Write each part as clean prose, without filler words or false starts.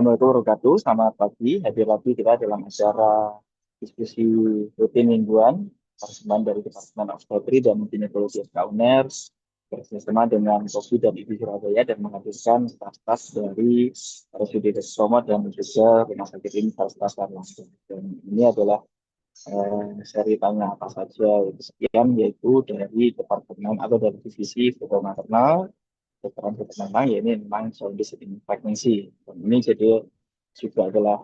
Assalamualaikum warahmatullahi wabarakatuh. Selamat pagi. Hadir lagi kita dalam acara diskusi rutin mingguan persembahan dari Departemen Obstetri dan Ginekologi FK UNER bekerjasama dengan Kopi dan IBI Surabaya dan menghadirkan staf-staf dari RSUD Destromo dan juga Rumah Sakit Universitas Erlangga. Dan ini adalah seri tanya apa saja itu sekian, yaitu dari Departemen atau dari Divisi Foto Maternal Kedokteran Maternal, ya ini memang jaundice in pregnancy. Dan ini jadi juga adalah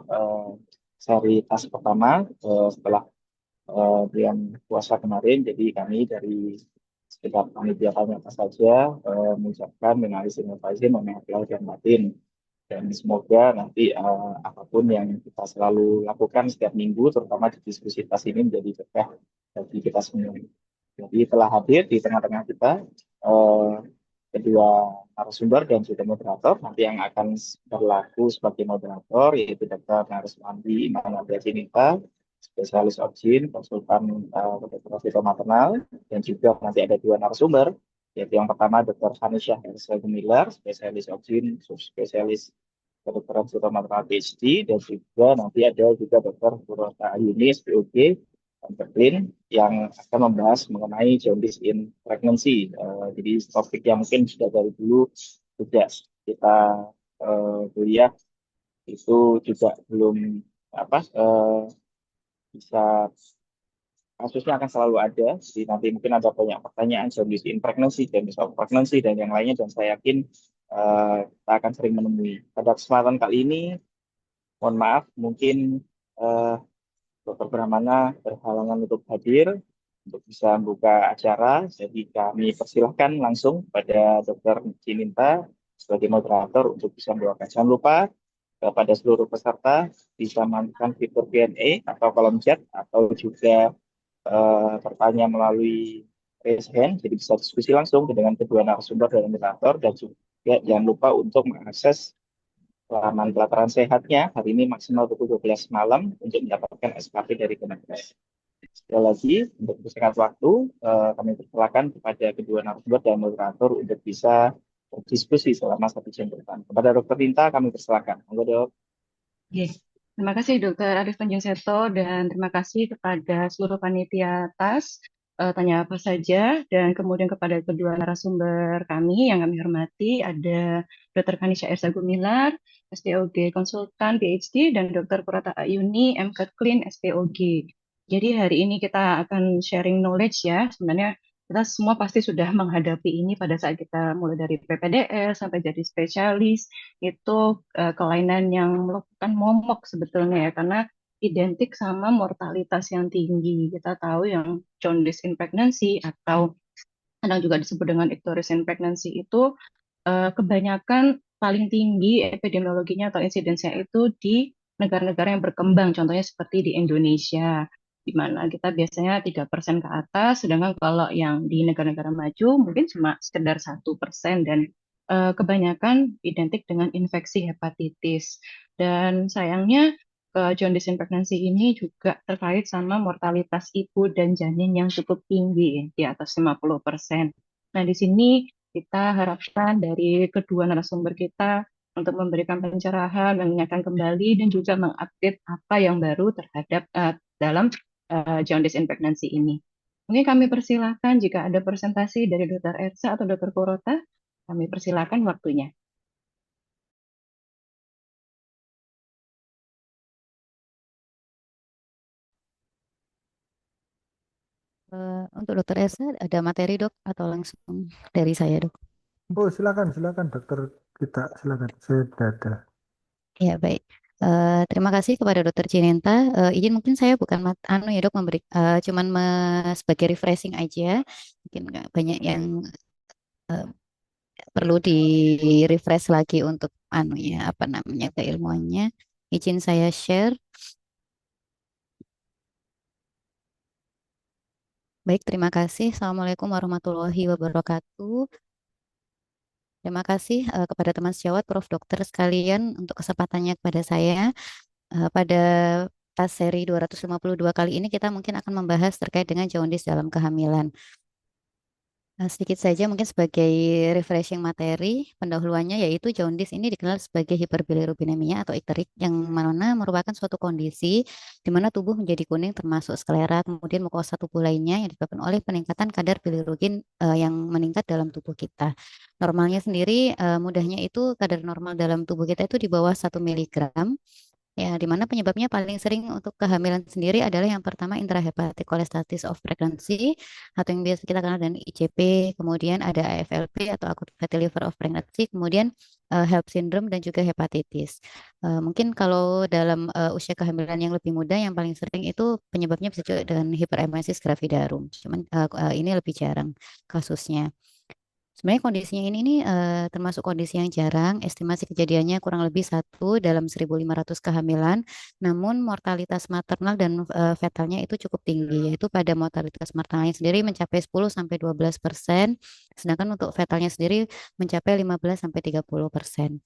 seri tas pertama setelah bulan puasa kemarin. Jadi kami dari sekitar panitia kami apa saja mengucapkan dengan izin faizin memohon lahir dan batin. Dan semoga nanti apapun yang kita selalu lakukan setiap minggu, terutama di diskusi tas ini menjadi berkah bagi kita semua. Jadi telah hadir di tengah-tengah kita eh, kedua narasumber dan juga moderator. Nanti yang akan berlaku sebagai moderator yaitu Dr. Nariswandi Imanabia Cinita, spesialis obgyn, konsultan kedokteran maternal, dan juga nanti ada dua narasumber, yaitu yang pertama Dr. Hanisha Hersel Gumilar, spesialis obgyn, subspesialis kedokteran maternal PhD, dan juga nanti ada juga Dr. Purwata Ayuni, SPOG, Berlin yang akan membahas mengenai jaundice in pregnancy. Jadi topik yang mungkin sudah dari dulu sejak kita kuliah itu juga belum apa bisa kasusnya akan selalu ada. Jadi nanti mungkin ada banyak pertanyaan jaundice in pregnancy, jaundice of pregnancy dan yang lainnya, dan saya yakin kita akan sering menemui. Pada kesempatan kali ini, mohon maaf mungkin eh, Dr. Brahmana berhalangan untuk hadir untuk bisa membuka acara. Jadi kami persilahkan langsung pada Dr. Cininta sebagai moderator untuk bisa membawakan. Jangan lupa kepada seluruh peserta bisa menggunakan fitur Q&A atau kolom chat atau juga bertanya melalui raise hand. Jadi bisa diskusi langsung dengan kedua narasumber dan moderator, dan juga jangan lupa untuk mengakses laman pelataran sehatnya hari ini maksimal pukul 12 malam untuk mendapatkan SKP dari Kemenkes. Sekali lagi, untuk bersingkat waktu, kami persilakan kepada kedua narasumber dan moderator untuk bisa berdiskusi selama 1 jam ke depan. Kepada Dr. Tinta, kami persilakan. Monggo, Dok. Oke, terima kasih Dokter Arif Tanjungseto dan terima kasih kepada seluruh panitia atas tanya apa saja, dan kemudian kepada kedua narasumber kami yang kami hormati ada Dr. Kanisha Ersa Gumilar, SPOG Konsultan PhD, dan Dr. Purata Ayuni, MCAT Clean SPOG. Jadi hari ini kita akan sharing knowledge ya. Sebenarnya kita semua pasti sudah menghadapi ini pada saat kita mulai dari PPDS sampai jadi spesialis itu kelainan yang melakukan momok sebetulnya ya, karena identik sama mortalitas yang tinggi. Kita tahu yang jaundice in pregnancy atau kadang juga disebut dengan ictericia in pregnancy itu kebanyakan paling tinggi epidemiologinya atau insidensinya itu di negara-negara yang berkembang, contohnya seperti di Indonesia, di mana kita biasanya 3% ke atas, sedangkan kalau yang di negara-negara maju mungkin cuma sekedar 1%, dan kebanyakan identik dengan infeksi hepatitis. Dan sayangnya jaundice in pregnancy ini juga terkait sama mortalitas ibu dan janin yang cukup tinggi, di atas 50%. Nah, di sini kita harapkan dari kedua narasumber kita untuk memberikan pencerahan, mengingatkan kembali, dan juga mengupdate apa yang baru terhadap dalam jaundice in pregnancy ini. Mungkin kami persilahkan jika ada presentasi dari Dr. Ersa atau Dr. Kurota, kami persilahkan waktunya. Untuk dokter Esa ada materi dok atau langsung dari saya dok? Oh, silakan, silakan dokter kita, silakan. Saya sudah ada. Ya baik. Terima kasih kepada dokter Cinenta. Izin mungkin saya bukan anu ya dok memberi cuman sebagai refreshing aja. Mungkin nggak banyak yang eh, perlu di refresh lagi untuk anu ya apa namanya keilmuannya. Izin saya share. Baik, terima kasih. Assalamualaikum warahmatullahi wabarakatuh. Terima kasih kepada teman sejawat, Prof. Dokter sekalian untuk kesempatannya kepada saya. Pada tas seri 252 kali ini kita mungkin akan membahas terkait dengan jaundice dalam kehamilan. Sedikit saja mungkin sebagai refreshing materi pendahuluannya, yaitu jaundice ini dikenal sebagai hiperbilirubinemia atau ikterik, yang mana merupakan suatu kondisi di mana tubuh menjadi kuning termasuk sklera, kemudian mukosa tubuh lainnya yang disebabkan oleh peningkatan kadar bilirubin yang meningkat dalam tubuh kita. Normalnya sendiri mudahnya itu kadar normal dalam tubuh kita itu di bawah 1 miligram. Ya, di mana penyebabnya paling sering untuk kehamilan sendiri adalah yang pertama intrahepatic cholestasis of pregnancy atau yang biasa kita kenal dengan ICP, kemudian ada AFLP atau acute fatty liver of pregnancy, kemudian HELLP syndrome dan juga hepatitis. Mungkin kalau dalam usia kehamilan yang lebih muda yang paling sering itu penyebabnya bisa juga dengan hiperemesis gravidarum. Cuman ini lebih jarang kasusnya. Sebenarnya kondisinya ini nih termasuk kondisi yang jarang, estimasi kejadiannya kurang lebih 1 dalam 1.500 kehamilan, namun mortalitas maternal dan fetalnya itu cukup tinggi, yaitu pada mortalitas maternalnya sendiri mencapai 10-12%, sedangkan untuk fetalnya sendiri mencapai 15-30%.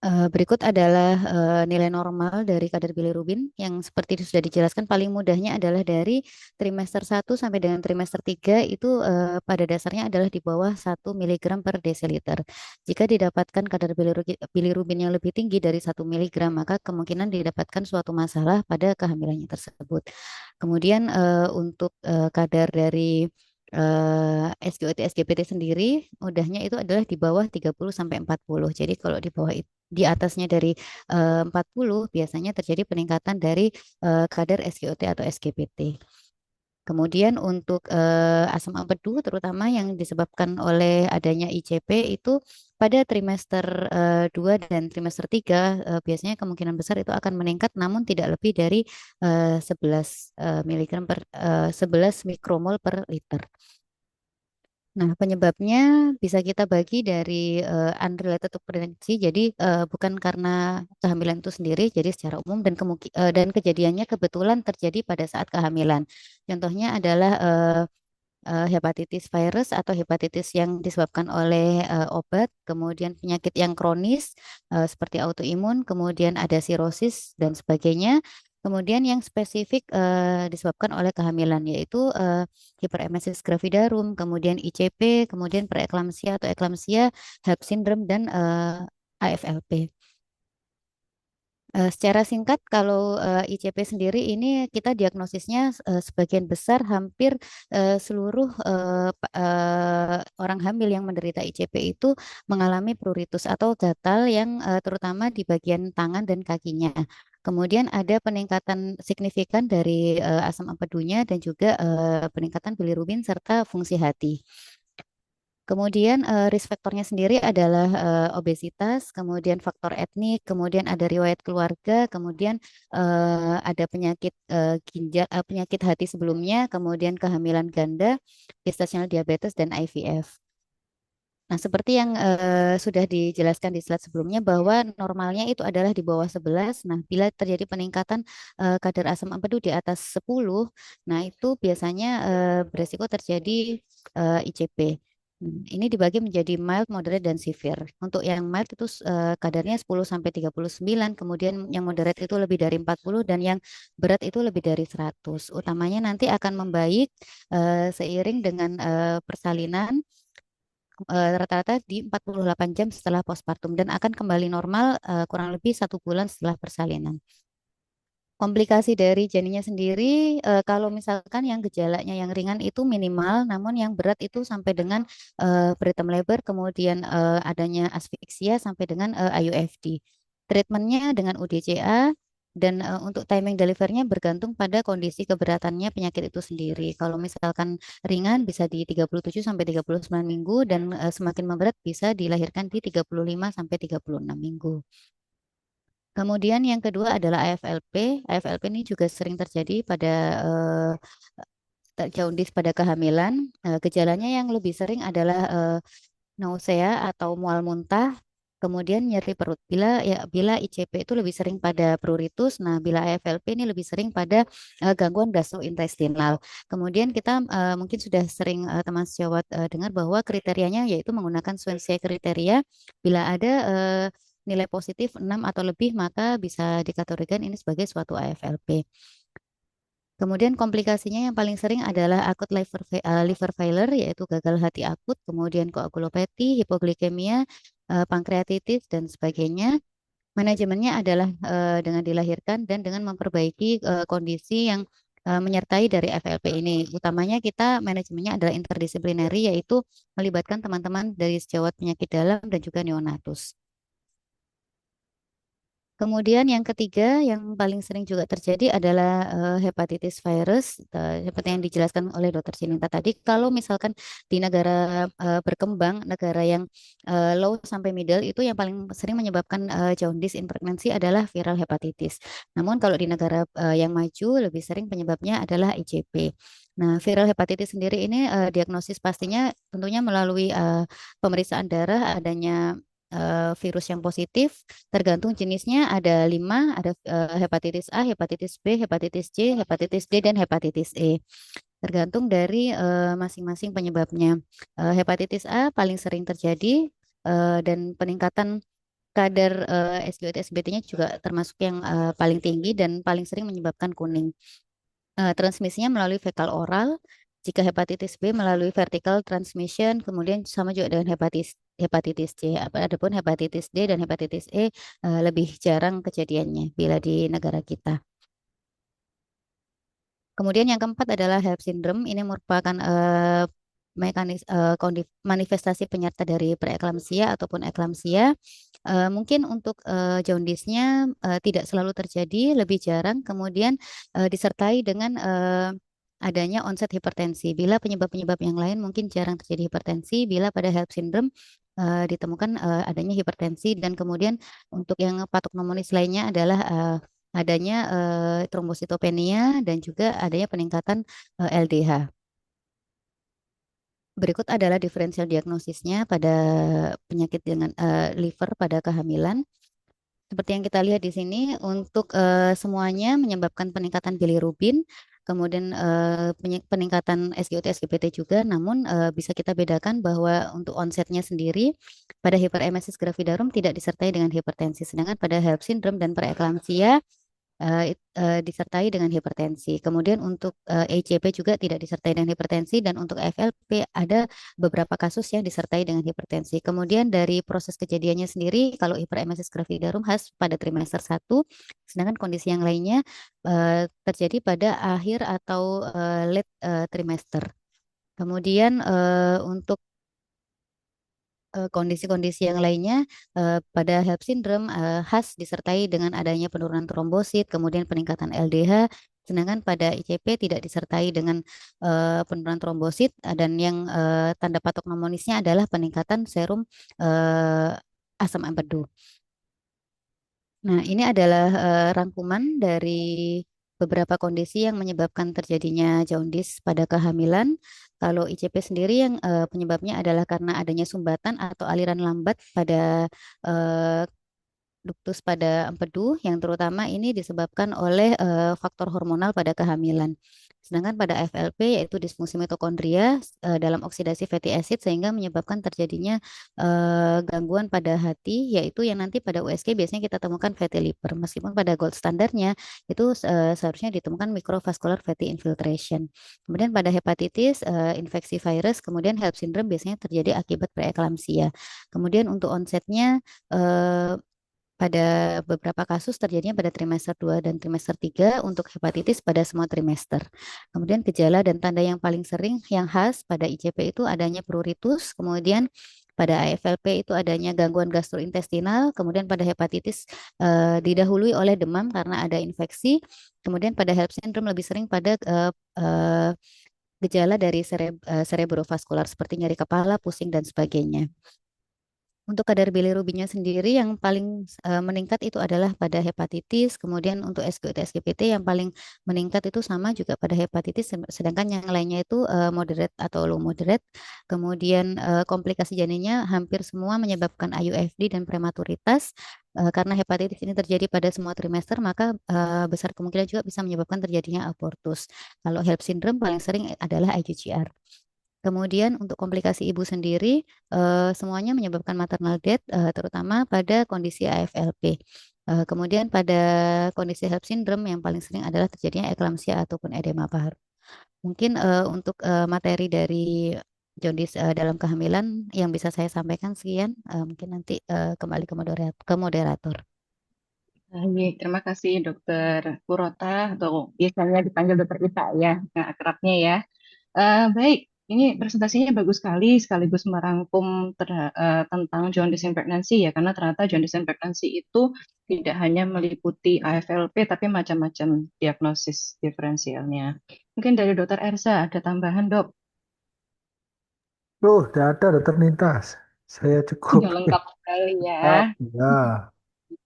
Berikut adalah nilai normal dari kadar bilirubin yang seperti itu sudah dijelaskan. Paling mudahnya adalah dari trimester 1 sampai dengan trimester 3 itu pada dasarnya adalah di bawah 1 miligram per desiliter. Jika didapatkan kadar bilirubin yang lebih tinggi dari 1 miligram, maka kemungkinan didapatkan suatu masalah pada kehamilannya tersebut. Kemudian untuk kadar dari SGOT, SGPT sendiri mudahnya itu adalah di bawah 30 sampai 40. Jadi kalau di bawah di atasnya dari 40 biasanya terjadi peningkatan dari kadar SGOT atau SGPT. Kemudian untuk asam empedu terutama yang disebabkan oleh adanya ICP itu pada trimester 2 dan trimester 3 biasanya kemungkinan besar itu akan meningkat namun tidak lebih dari 11 miligram per 11 mikromol per liter. Nah, penyebabnya bisa kita bagi dari unrelated to pregnancy, jadi bukan karena kehamilan itu sendiri, jadi secara umum dan kejadiannya kebetulan terjadi pada saat kehamilan. Contohnya adalah hepatitis virus atau hepatitis yang disebabkan oleh obat, kemudian penyakit yang kronis seperti autoimun, kemudian ada sirosis dan sebagainya. Kemudian yang spesifik disebabkan oleh kehamilan yaitu hiperemesis gravidarum, kemudian ICP, kemudian preeklamsia atau eklamsia, HELLP syndrome dan AFLP. Secara singkat, kalau ICP sendiri ini kita diagnosisnya sebagian besar hampir seluruh orang hamil yang menderita ICP itu mengalami pruritus atau gatal yang terutama di bagian tangan dan kakinya. Kemudian ada peningkatan signifikan dari asam empedunya dan juga peningkatan bilirubin serta fungsi hati. Kemudian risk faktornya sendiri adalah obesitas, kemudian faktor etnik, kemudian ada riwayat keluarga, kemudian ada penyakit ginjal, penyakit hati sebelumnya, kemudian kehamilan ganda, gestasional diabetes dan IVF. Nah, seperti yang sudah dijelaskan di slide sebelumnya bahwa normalnya itu adalah di bawah 11. Nah, bila terjadi peningkatan kadar asam empedu di atas 10, nah itu biasanya beresiko terjadi ICP. Ini dibagi menjadi mild, moderate, dan severe. Untuk yang mild itu kadarnya 10 sampai 39, kemudian yang moderate itu lebih dari 40 dan yang berat itu lebih dari 100. Utamanya nanti akan membaik seiring dengan persalinan rata-rata di 48 jam setelah postpartum dan akan kembali normal kurang lebih 1 bulan setelah persalinan. Komplikasi dari janinnya sendiri, kalau misalkan yang gejalanya yang ringan itu minimal, namun yang berat itu sampai dengan preterm labor, kemudian adanya asfiksia sampai dengan IUFD. Treatmentnya dengan UDCA dan untuk timing delivernya bergantung pada kondisi keberatannya penyakit itu sendiri. Kalau misalkan ringan bisa di 37 sampai 39 minggu dan semakin memberat bisa dilahirkan di 35 sampai 36 minggu. Kemudian yang kedua adalah AFLP. AFLP ini juga sering terjadi pada jaundice pada kehamilan. Gejalanya yang lebih sering adalah nausea atau mual muntah, kemudian nyeri perut. Bila ICP itu lebih sering pada pruritus, nah bila AFLP ini lebih sering pada gangguan gastrointestinal. Kemudian kita mungkin sudah sering teman sejawat dengar bahwa kriterianya yaitu menggunakan Swansea kriteria. Bila ada nilai positif 6 atau lebih, maka bisa dikategorikan ini sebagai suatu AFLP. Kemudian komplikasinya yang paling sering adalah akut liver failure, yaitu gagal hati akut, kemudian koagulopati, hipoglikemia, pankreatitis, dan sebagainya. Manajemennya adalah dengan dilahirkan dan dengan memperbaiki kondisi yang menyertai dari FLP ini. Utamanya kita manajemennya adalah interdisiplinary, yaitu melibatkan teman-teman dari sejawat penyakit dalam dan juga neonatus. Kemudian yang ketiga yang paling sering juga terjadi adalah hepatitis virus, seperti yang dijelaskan oleh Dokter Cinta tadi. Kalau misalkan di negara berkembang, negara yang low sampai middle, itu yang paling sering menyebabkan jaundice in pregnancy adalah viral hepatitis. Namun kalau di negara yang maju, lebih sering penyebabnya adalah ICP. Nah, viral hepatitis sendiri ini diagnosis pastinya tentunya melalui pemeriksaan darah adanya virus yang positif. Tergantung jenisnya ada 5, ada hepatitis A, hepatitis B, hepatitis C, hepatitis D, dan hepatitis E. Tergantung dari masing-masing penyebabnya. Hepatitis A paling sering terjadi dan peningkatan kadar SGOT SBT-nya juga termasuk yang paling tinggi dan paling sering menyebabkan kuning. Transmisinya melalui fekal oral. Jika hepatitis B melalui vertical transmission, kemudian sama juga dengan hepatitis C. Adapun hepatitis D dan hepatitis E lebih jarang kejadiannya bila di negara kita. Kemudian yang keempat adalah HELLP syndrome. Ini merupakan manifestasi penyerta dari preeklamsia ataupun eklamsia. Mungkin untuk jaundice-nya tidak selalu terjadi, lebih jarang. Kemudian disertai dengan adanya onset hipertensi. Bila penyebab-penyebab yang lain mungkin jarang terjadi hipertensi, bila pada HELLP syndrome ditemukan adanya hipertensi, dan kemudian untuk yang patognomonis lainnya adalah adanya trombositopenia dan juga adanya peningkatan LDH. Berikut adalah diferensial diagnosisnya pada penyakit dengan liver pada kehamilan. Seperti yang kita lihat di sini, untuk semuanya menyebabkan peningkatan bilirubin, kemudian peningkatan SGOT, SGPT juga, namun bisa kita bedakan bahwa untuk onsetnya sendiri pada hiperemesis gravidarum tidak disertai dengan hipertensi, sedangkan pada HELLP syndrome dan preeklamsia disertai dengan hipertensi. Kemudian untuk ECP juga tidak disertai dengan hipertensi, dan untuk FLP ada beberapa kasus yang disertai dengan hipertensi. Kemudian dari proses kejadiannya sendiri, kalau hiperemesis gravidarum khas pada trimester 1, sedangkan kondisi yang lainnya terjadi pada akhir atau late trimester. Kemudian untuk kondisi-kondisi yang lainnya pada HELLP syndrome khas disertai dengan adanya penurunan trombosit, kemudian peningkatan LDH, sedangkan pada ICP tidak disertai dengan penurunan trombosit, dan yang tanda patognomonisnya adalah peningkatan serum asam empedu. Nah, ini adalah rangkuman dari beberapa kondisi yang menyebabkan terjadinya jaundice pada kehamilan. Kalau ICP sendiri yang penyebabnya adalah karena adanya sumbatan atau aliran lambat pada duktus pada empedu, yang terutama ini disebabkan oleh faktor hormonal pada kehamilan. Sedangkan pada FLP yaitu disfungsi mitokondria dalam oksidasi fatty acid, sehingga menyebabkan terjadinya gangguan pada hati, yaitu yang nanti pada USG biasanya kita temukan fatty liver. Meskipun pada gold standarnya itu seharusnya ditemukan microvascular fatty infiltration. Kemudian pada hepatitis, infeksi virus, kemudian HELLP syndrome biasanya terjadi akibat preeklamsia. Kemudian untuk onsetnya pada beberapa kasus terjadinya pada trimester 2 dan trimester 3, untuk hepatitis pada semua trimester. Kemudian gejala dan tanda yang paling sering yang khas pada ICP itu adanya pruritus, kemudian pada AFLP itu adanya gangguan gastrointestinal, kemudian pada hepatitis didahului oleh demam karena ada infeksi, kemudian pada HELLP syndrome lebih sering pada gejala dari cerebrovaskular seperti nyeri kepala, pusing, dan sebagainya. Untuk kadar bilirubinnya sendiri yang paling meningkat itu adalah pada hepatitis, kemudian untuk SGOT, SGPT yang paling meningkat itu sama juga pada hepatitis, sedangkan yang lainnya itu moderate atau low moderate. Kemudian komplikasi janinnya hampir semua menyebabkan IUFD dan prematuritas. Karena hepatitis ini terjadi pada semua trimester, maka besar kemungkinan juga bisa menyebabkan terjadinya abortus. Kalau HELLP syndrome paling sering adalah IGGR. Kemudian untuk komplikasi ibu sendiri, semuanya menyebabkan maternal death, terutama pada kondisi AFLP. Kemudian pada kondisi HELLP syndrome yang paling sering adalah terjadinya eklamsia ataupun edema paru. Mungkin untuk materi dari jaundice dalam kehamilan yang bisa saya sampaikan sekian. Mungkin nanti kembali ke moderator. Baik, terima kasih Dokter Purota atau biasanya dipanggil Dokter Ita ya, yang akrabnya ya. Baik, ini presentasinya bagus sekali sekaligus merangkum tentang jaundice in pregnancy ya, karena ternyata jaundice in pregnancy itu tidak hanya meliputi AFLP tapi macam-macam diagnosis diferensialnya. Mungkin dari Dokter Ersa ada tambahan dok? Oh, udah ada dokter Nintas. Saya cukup Sudah lengkap sekali siap. ya. Ya.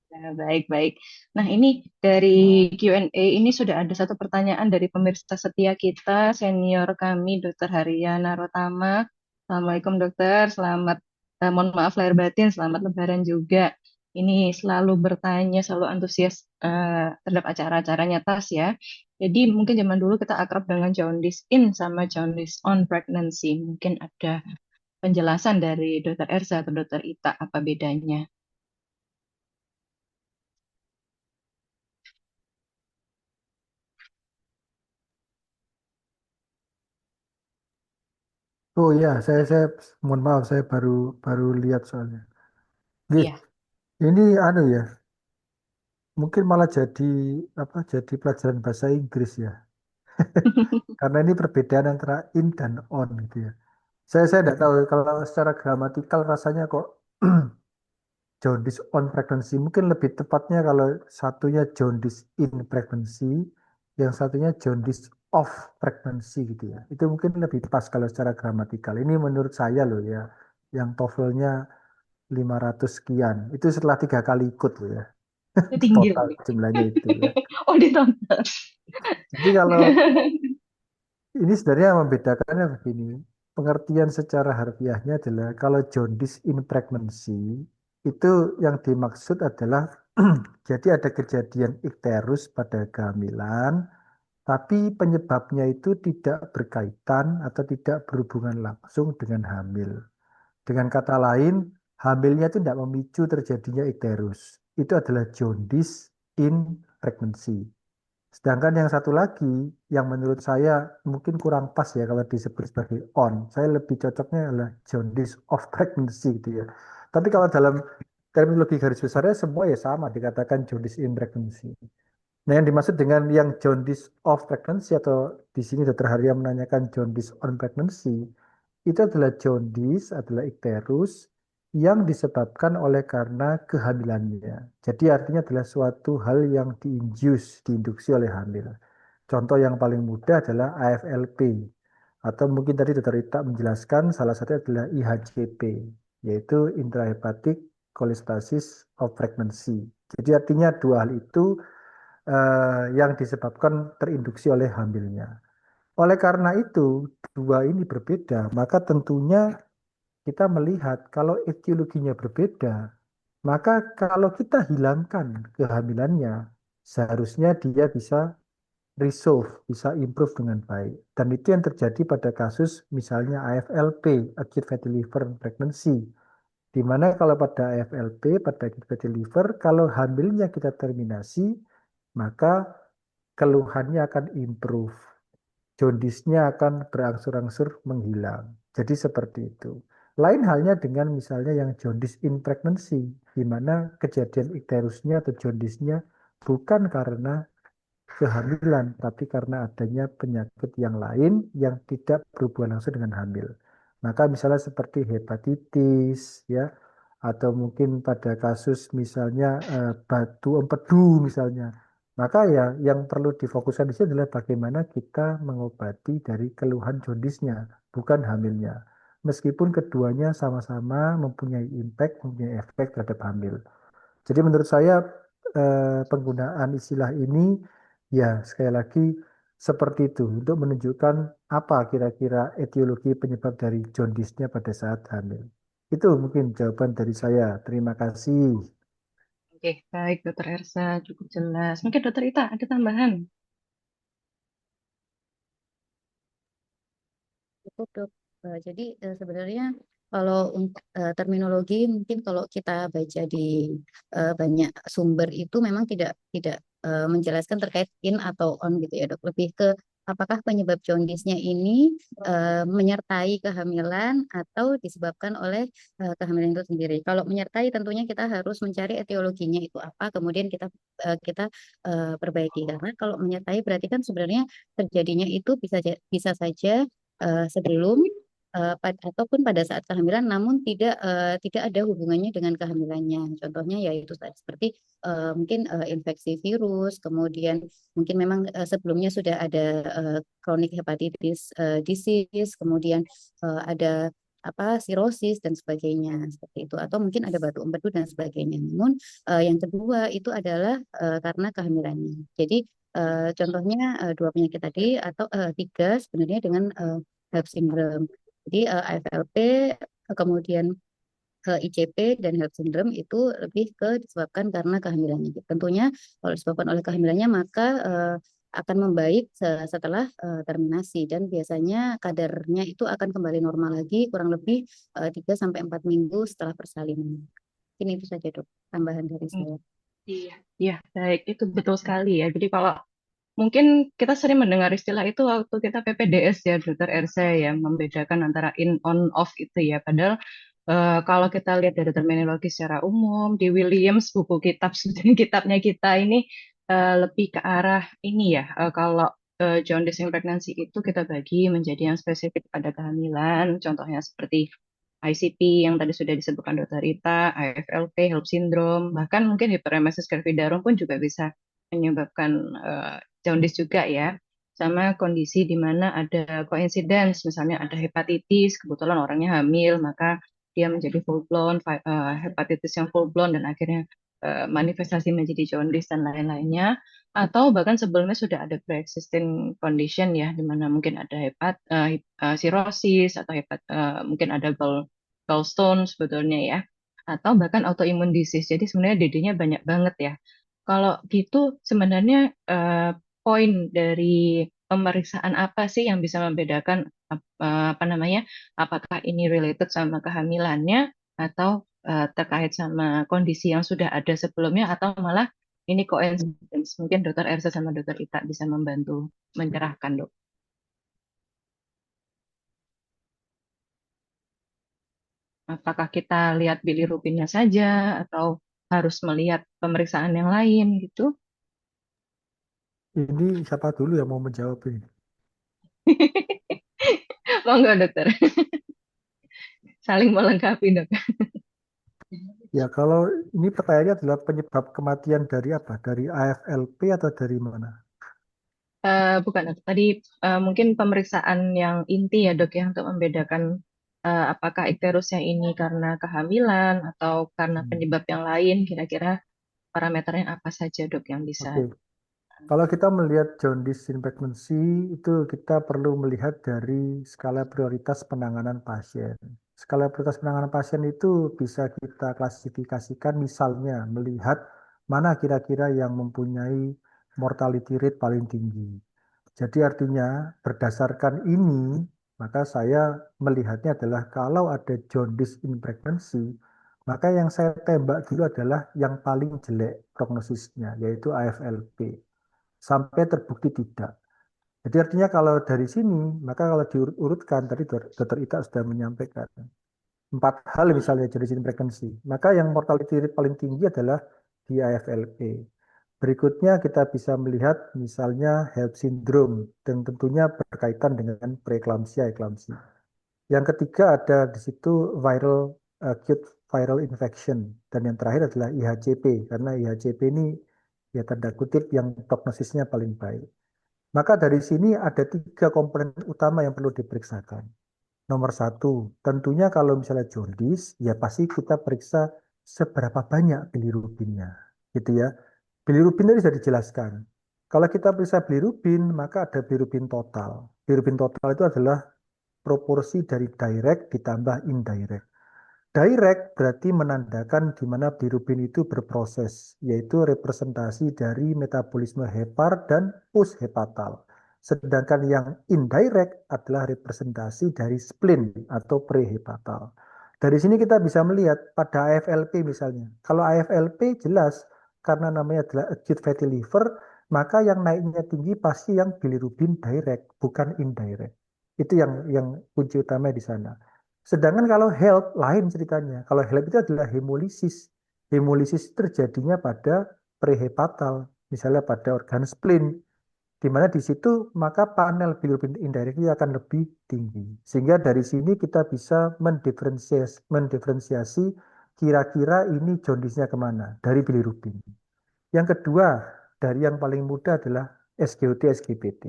Nah, baik-baik. Nah, ini dari Q&A ini sudah ada satu pertanyaan dari pemirsa setia kita, senior kami, Dr. Haryana Rotama. Assalamualaikum dokter, selamat, mohon maaf lahir batin, selamat Lebaran juga. Ini selalu bertanya, selalu antusias terhadap acara-acaranya TAS ya. Jadi mungkin zaman dulu kita akrab dengan jaundice in sama jaundice on pregnancy. Mungkin ada penjelasan dari Dr. Ersa atau Dr. Ita apa bedanya? Oh ya, saya mohon maaf, saya baru baru lihat soalnya. Nggih, Iya. ini anu ya, mungkin malah jadi apa? Jadi pelajaran bahasa Inggris ya. Karena ini perbedaan antara in dan on gitu ya. Saya tidak tahu kalau secara gramatikal rasanya kok jaundice on pregnancy. Mungkin lebih tepatnya kalau satunya jaundice in pregnancy, yang satunya jaundice of pregnancy gitu ya. Itu mungkin lebih pas kalau secara gramatikal. Ini menurut saya loh ya, yang TOEFL-nya 500 sekian. Itu setelah 3 kali ikut loh ya. Itu tinggi Total lagi. jumlahnya itu ya. Oh, ditonton. Jadi kalau ini sebenarnya membedakannya begini. Pengertian secara harfiahnya adalah kalau jaundice in pregnancy itu yang dimaksud adalah jadi ada kejadian ikterus pada kehamilan, tapi penyebabnya itu tidak berkaitan atau tidak berhubungan langsung dengan hamil. Dengan kata lain, hamilnya itu tidak memicu terjadinya ikterus. Itu adalah jaundice in pregnancy. Sedangkan yang satu lagi, yang menurut saya mungkin kurang pas ya kalau disebut sebagai on. Saya lebih cocoknya adalah jaundice of pregnancy gitu ya. Tapi kalau dalam terminologi garis besarnya semua ya sama dikatakan jaundice in pregnancy. Nah, yang dimaksud dengan yang jaundice of pregnancy atau di sini Dr. Haria menanyakan jaundice on pregnancy, itu adalah jaundice, adalah ikterus yang disebabkan oleh karena kehamilannya. Jadi artinya adalah suatu hal yang diinduksi oleh hamil. Contoh yang paling mudah adalah AFLP. Atau mungkin tadi Dr. Rita menjelaskan salah satunya adalah IHCP, yaitu intrahepatic cholestasis of pregnancy. Jadi artinya dua hal itu yang disebabkan terinduksi oleh hamilnya. Oleh karena itu, dua ini berbeda, maka tentunya kita melihat kalau etiologinya berbeda, maka kalau kita hilangkan kehamilannya, seharusnya dia bisa resolve, bisa improve dengan baik. Dan itu yang terjadi pada kasus misalnya AFLP, acute fatty liver pregnancy, di mana kalau pada AFLP, pada acute fatty liver, kalau hamilnya kita terminasi, maka keluhannya akan improve. Jaundice-nya akan berangsur-angsur menghilang. Jadi seperti itu. Lain halnya dengan misalnya yang jaundice in pregnancy, di mana kejadian ikterusnya atau jaundice-nya bukan karena kehamilan, tapi karena adanya penyakit yang lain yang tidak berhubungan langsung dengan hamil. Maka misalnya seperti hepatitis, ya, atau mungkin pada kasus misalnya batu empedu misalnya. Maka ya yang perlu difokuskan di sini adalah bagaimana kita mengobati dari keluhan jaundice-nya, bukan hamilnya. Meskipun keduanya sama-sama mempunyai impact, mempunyai efek terhadap hamil. Jadi menurut saya penggunaan istilah ini ya sekali lagi seperti itu untuk menunjukkan apa kira-kira etiologi penyebab dari jaundice-nya pada saat hamil. Itu mungkin jawaban dari saya. Terima kasih. Oke, baik Dokter Ersa, cukup jelas. Mungkin Dokter Ita ada tambahan? Cukup, Dok. Jadi sebenarnya kalau untuk terminologi mungkin kalau kita baca di banyak sumber itu memang tidak menjelaskan terkait in atau on gitu ya dok. Lebih ke apakah penyebab jaundisnya ini menyertai kehamilan atau disebabkan oleh kehamilan itu sendiri. Kalau menyertai tentunya kita harus mencari etiologinya itu apa, kemudian kita perbaiki. Karena kalau menyertai berarti kan sebenarnya terjadinya itu bisa saja sebelum ataupun pada saat kehamilan, namun tidak ada hubungannya dengan kehamilannya. Contohnya yaitu seperti mungkin infeksi virus, kemudian mungkin memang sebelumnya sudah ada chronic hepatitis disease, kemudian ada apa sirosis dan sebagainya seperti itu, atau mungkin ada batu empedu dan sebagainya. Namun yang kedua itu adalah karena kehamilannya. Jadi contohnya dua penyakit tadi atau tiga sebenarnya dengan HELLP syndrome. Jadi AFLP, kemudian ICP dan HELLP syndrome itu lebih ke disebabkan karena kehamilannya. Tentunya kalau disebabkan oleh kehamilannya maka akan membaik setelah terminasi dan biasanya kadarnya itu akan kembali normal lagi kurang lebih 3 sampai 4 minggu setelah persalinan. Ini itu saja dok tambahan dari Hmm, saya. Iya, iya, baik. Itu betul sekali ya. Jadi kalau mungkin kita sering mendengar istilah itu waktu kita PPDS ya, Dokter RC ya, membedakan antara in, on, off itu ya. Padahal kalau kita lihat dari terminologi secara umum, di Williams, buku kitab, kitabnya kita ini lebih ke arah ini ya. Kalau jaundice in pregnancy itu kita bagi menjadi yang spesifik pada kehamilan, contohnya seperti ICP yang tadi sudah disebutkan Dokter Rita, AFLP, HELLP syndrome, bahkan mungkin hiperemesis gravidarum pun juga bisa menyebabkan jaundice juga ya. Sama kondisi di mana ada coincidence, misalnya ada hepatitis, kebetulan orangnya hamil, maka dia menjadi full blown hepatitis yang full blown dan akhirnya manifestasi menjadi jaundice dan lain-lainnya. Atau bahkan sebelumnya sudah ada pre-existing condition ya, di mana mungkin ada cirrhosis atau mungkin ada gallstone sebetulnya ya, atau bahkan autoimmune disease. Jadi sebenarnya DD-nya banyak banget ya. Kalau gitu sebenarnya poin dari pemeriksaan apa sih yang bisa membedakan apa namanya, apakah ini related sama kehamilannya atau terkait sama kondisi yang sudah ada sebelumnya atau malah ini coincidence. Mungkin Dokter Ersa sama Dokter Ita bisa membantu mencerahkan, Dok. Apakah kita lihat bilirubinnya saja atau harus melihat pemeriksaan yang lain gitu? Ini siapa dulu yang mau menjawab ini? Monggo, Dokter. Saling melengkapi, Dok. Ya, kalau ini pertanyaannya adalah penyebab kematian dari apa? Dari AFLP atau dari mana? Bukan, Dok. Tadi mungkin pemeriksaan yang inti ya, Dok, ya, untuk membedakan apakah ikterusnya ini karena kehamilan atau karena Hmm. penyebab yang lain, kira-kira parameternya apa saja, Dok, yang bisa. Oke, kalau kita melihat jaundice in pregnancy itu kita perlu melihat dari skala prioritas penanganan pasien. Skala prioritas penanganan pasien itu bisa kita klasifikasikan misalnya melihat mana kira-kira yang mempunyai mortality rate paling tinggi. Jadi artinya berdasarkan ini, maka saya melihatnya adalah kalau ada jaundice in pregnancy, maka yang saya tembak dulu adalah yang paling jelek prognosisnya, yaitu AFLP. Sampai terbukti tidak. Jadi artinya kalau dari sini, maka kalau diurutkan, tadi Dr. Ita sudah menyampaikan, 4 hal misalnya jaundice in pregnancy, maka yang mortality rate paling tinggi adalah di AFLP. Berikutnya kita bisa melihat misalnya HELLP syndrome dan tentunya berkaitan dengan preeklamsia, eklamsi. Yang ketiga ada di situ acute viral infection dan yang terakhir adalah IHCP karena IHCP ini ya tanda kutip yang prognosisnya paling baik. Maka dari sini ada 3 komponen utama yang perlu diperiksakan. Nomor satu, tentunya kalau misalnya jaundice, ya pasti kita periksa seberapa banyak bilirubinnya, gitu ya. Bilirubin tadi sudah dijelaskan. Kalau kita periksa bilirubin, maka ada bilirubin total. Bilirubin total itu adalah proporsi dari direct ditambah indirect. Direct berarti menandakan di mana bilirubin itu berproses, yaitu representasi dari metabolisme hepar dan post hepatal. Sedangkan yang indirect adalah representasi dari spleen atau prehepatal. Dari sini kita bisa melihat pada AFLP misalnya. Kalau AFLP jelas karena namanya adalah acute fatty liver, maka yang naiknya tinggi pasti yang bilirubin direct, bukan indirect. Itu yang kunci utama di sana. Sedangkan kalau HELP lain ceritanya. Kalau HELP itu adalah hemolisis. Hemolisis terjadinya pada prehepatal, misalnya pada organ spleen, di mana di situ maka panel bilirubin indirect akan lebih tinggi. Sehingga dari sini kita bisa mendiferensiasi kira-kira ini jaundice-nya kemana, dari bilirubin. Yang kedua, dari yang paling mudah adalah SGOT, SGPT.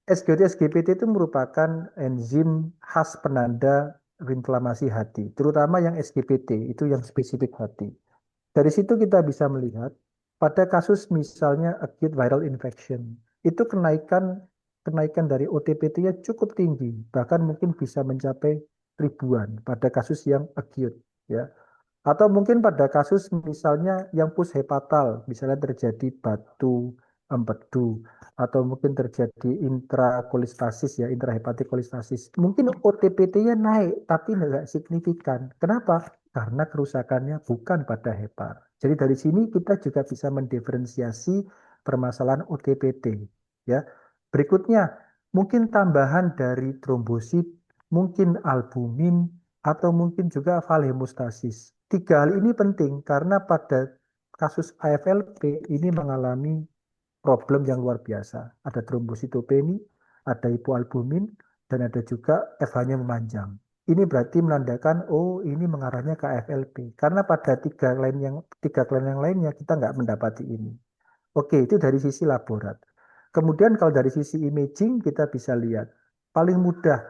SGOT, SGPT itu merupakan enzim khas penanda inflamasi hati, terutama yang SGPT, itu yang spesifik hati. Dari situ kita bisa melihat pada kasus misalnya acute viral infection, itu kenaikan kenaikan dari OTPT-nya cukup tinggi, bahkan mungkin bisa mencapai ribuan pada kasus yang acute, ya. Atau mungkin pada kasus misalnya yang pushepatal, misalnya terjadi batu empedu, atau mungkin terjadi intrakolistasis ya, intrahepatik kolistasis. Mungkin OTPT-nya naik, tapi tidak signifikan. Kenapa? Karena kerusakannya bukan pada hepar. Jadi dari sini kita juga bisa mendiferensiasi permasalahan OTPT. Ya. Berikutnya, mungkin tambahan dari trombosit, mungkin albumin, atau mungkin juga valhemostasis. Tiga hal ini penting karena pada kasus AFLP ini mengalami problem yang luar biasa. Ada trombositopeni, ada hipoalbumin, dan ada juga FH-nya memanjang. Ini berarti menandakan, oh ini mengarahnya ke AFLP. Karena pada tiga klien yang lainnya kita nggak mendapati ini. Oke, itu dari sisi laborat. Kemudian kalau dari sisi imaging kita bisa lihat. Paling mudah,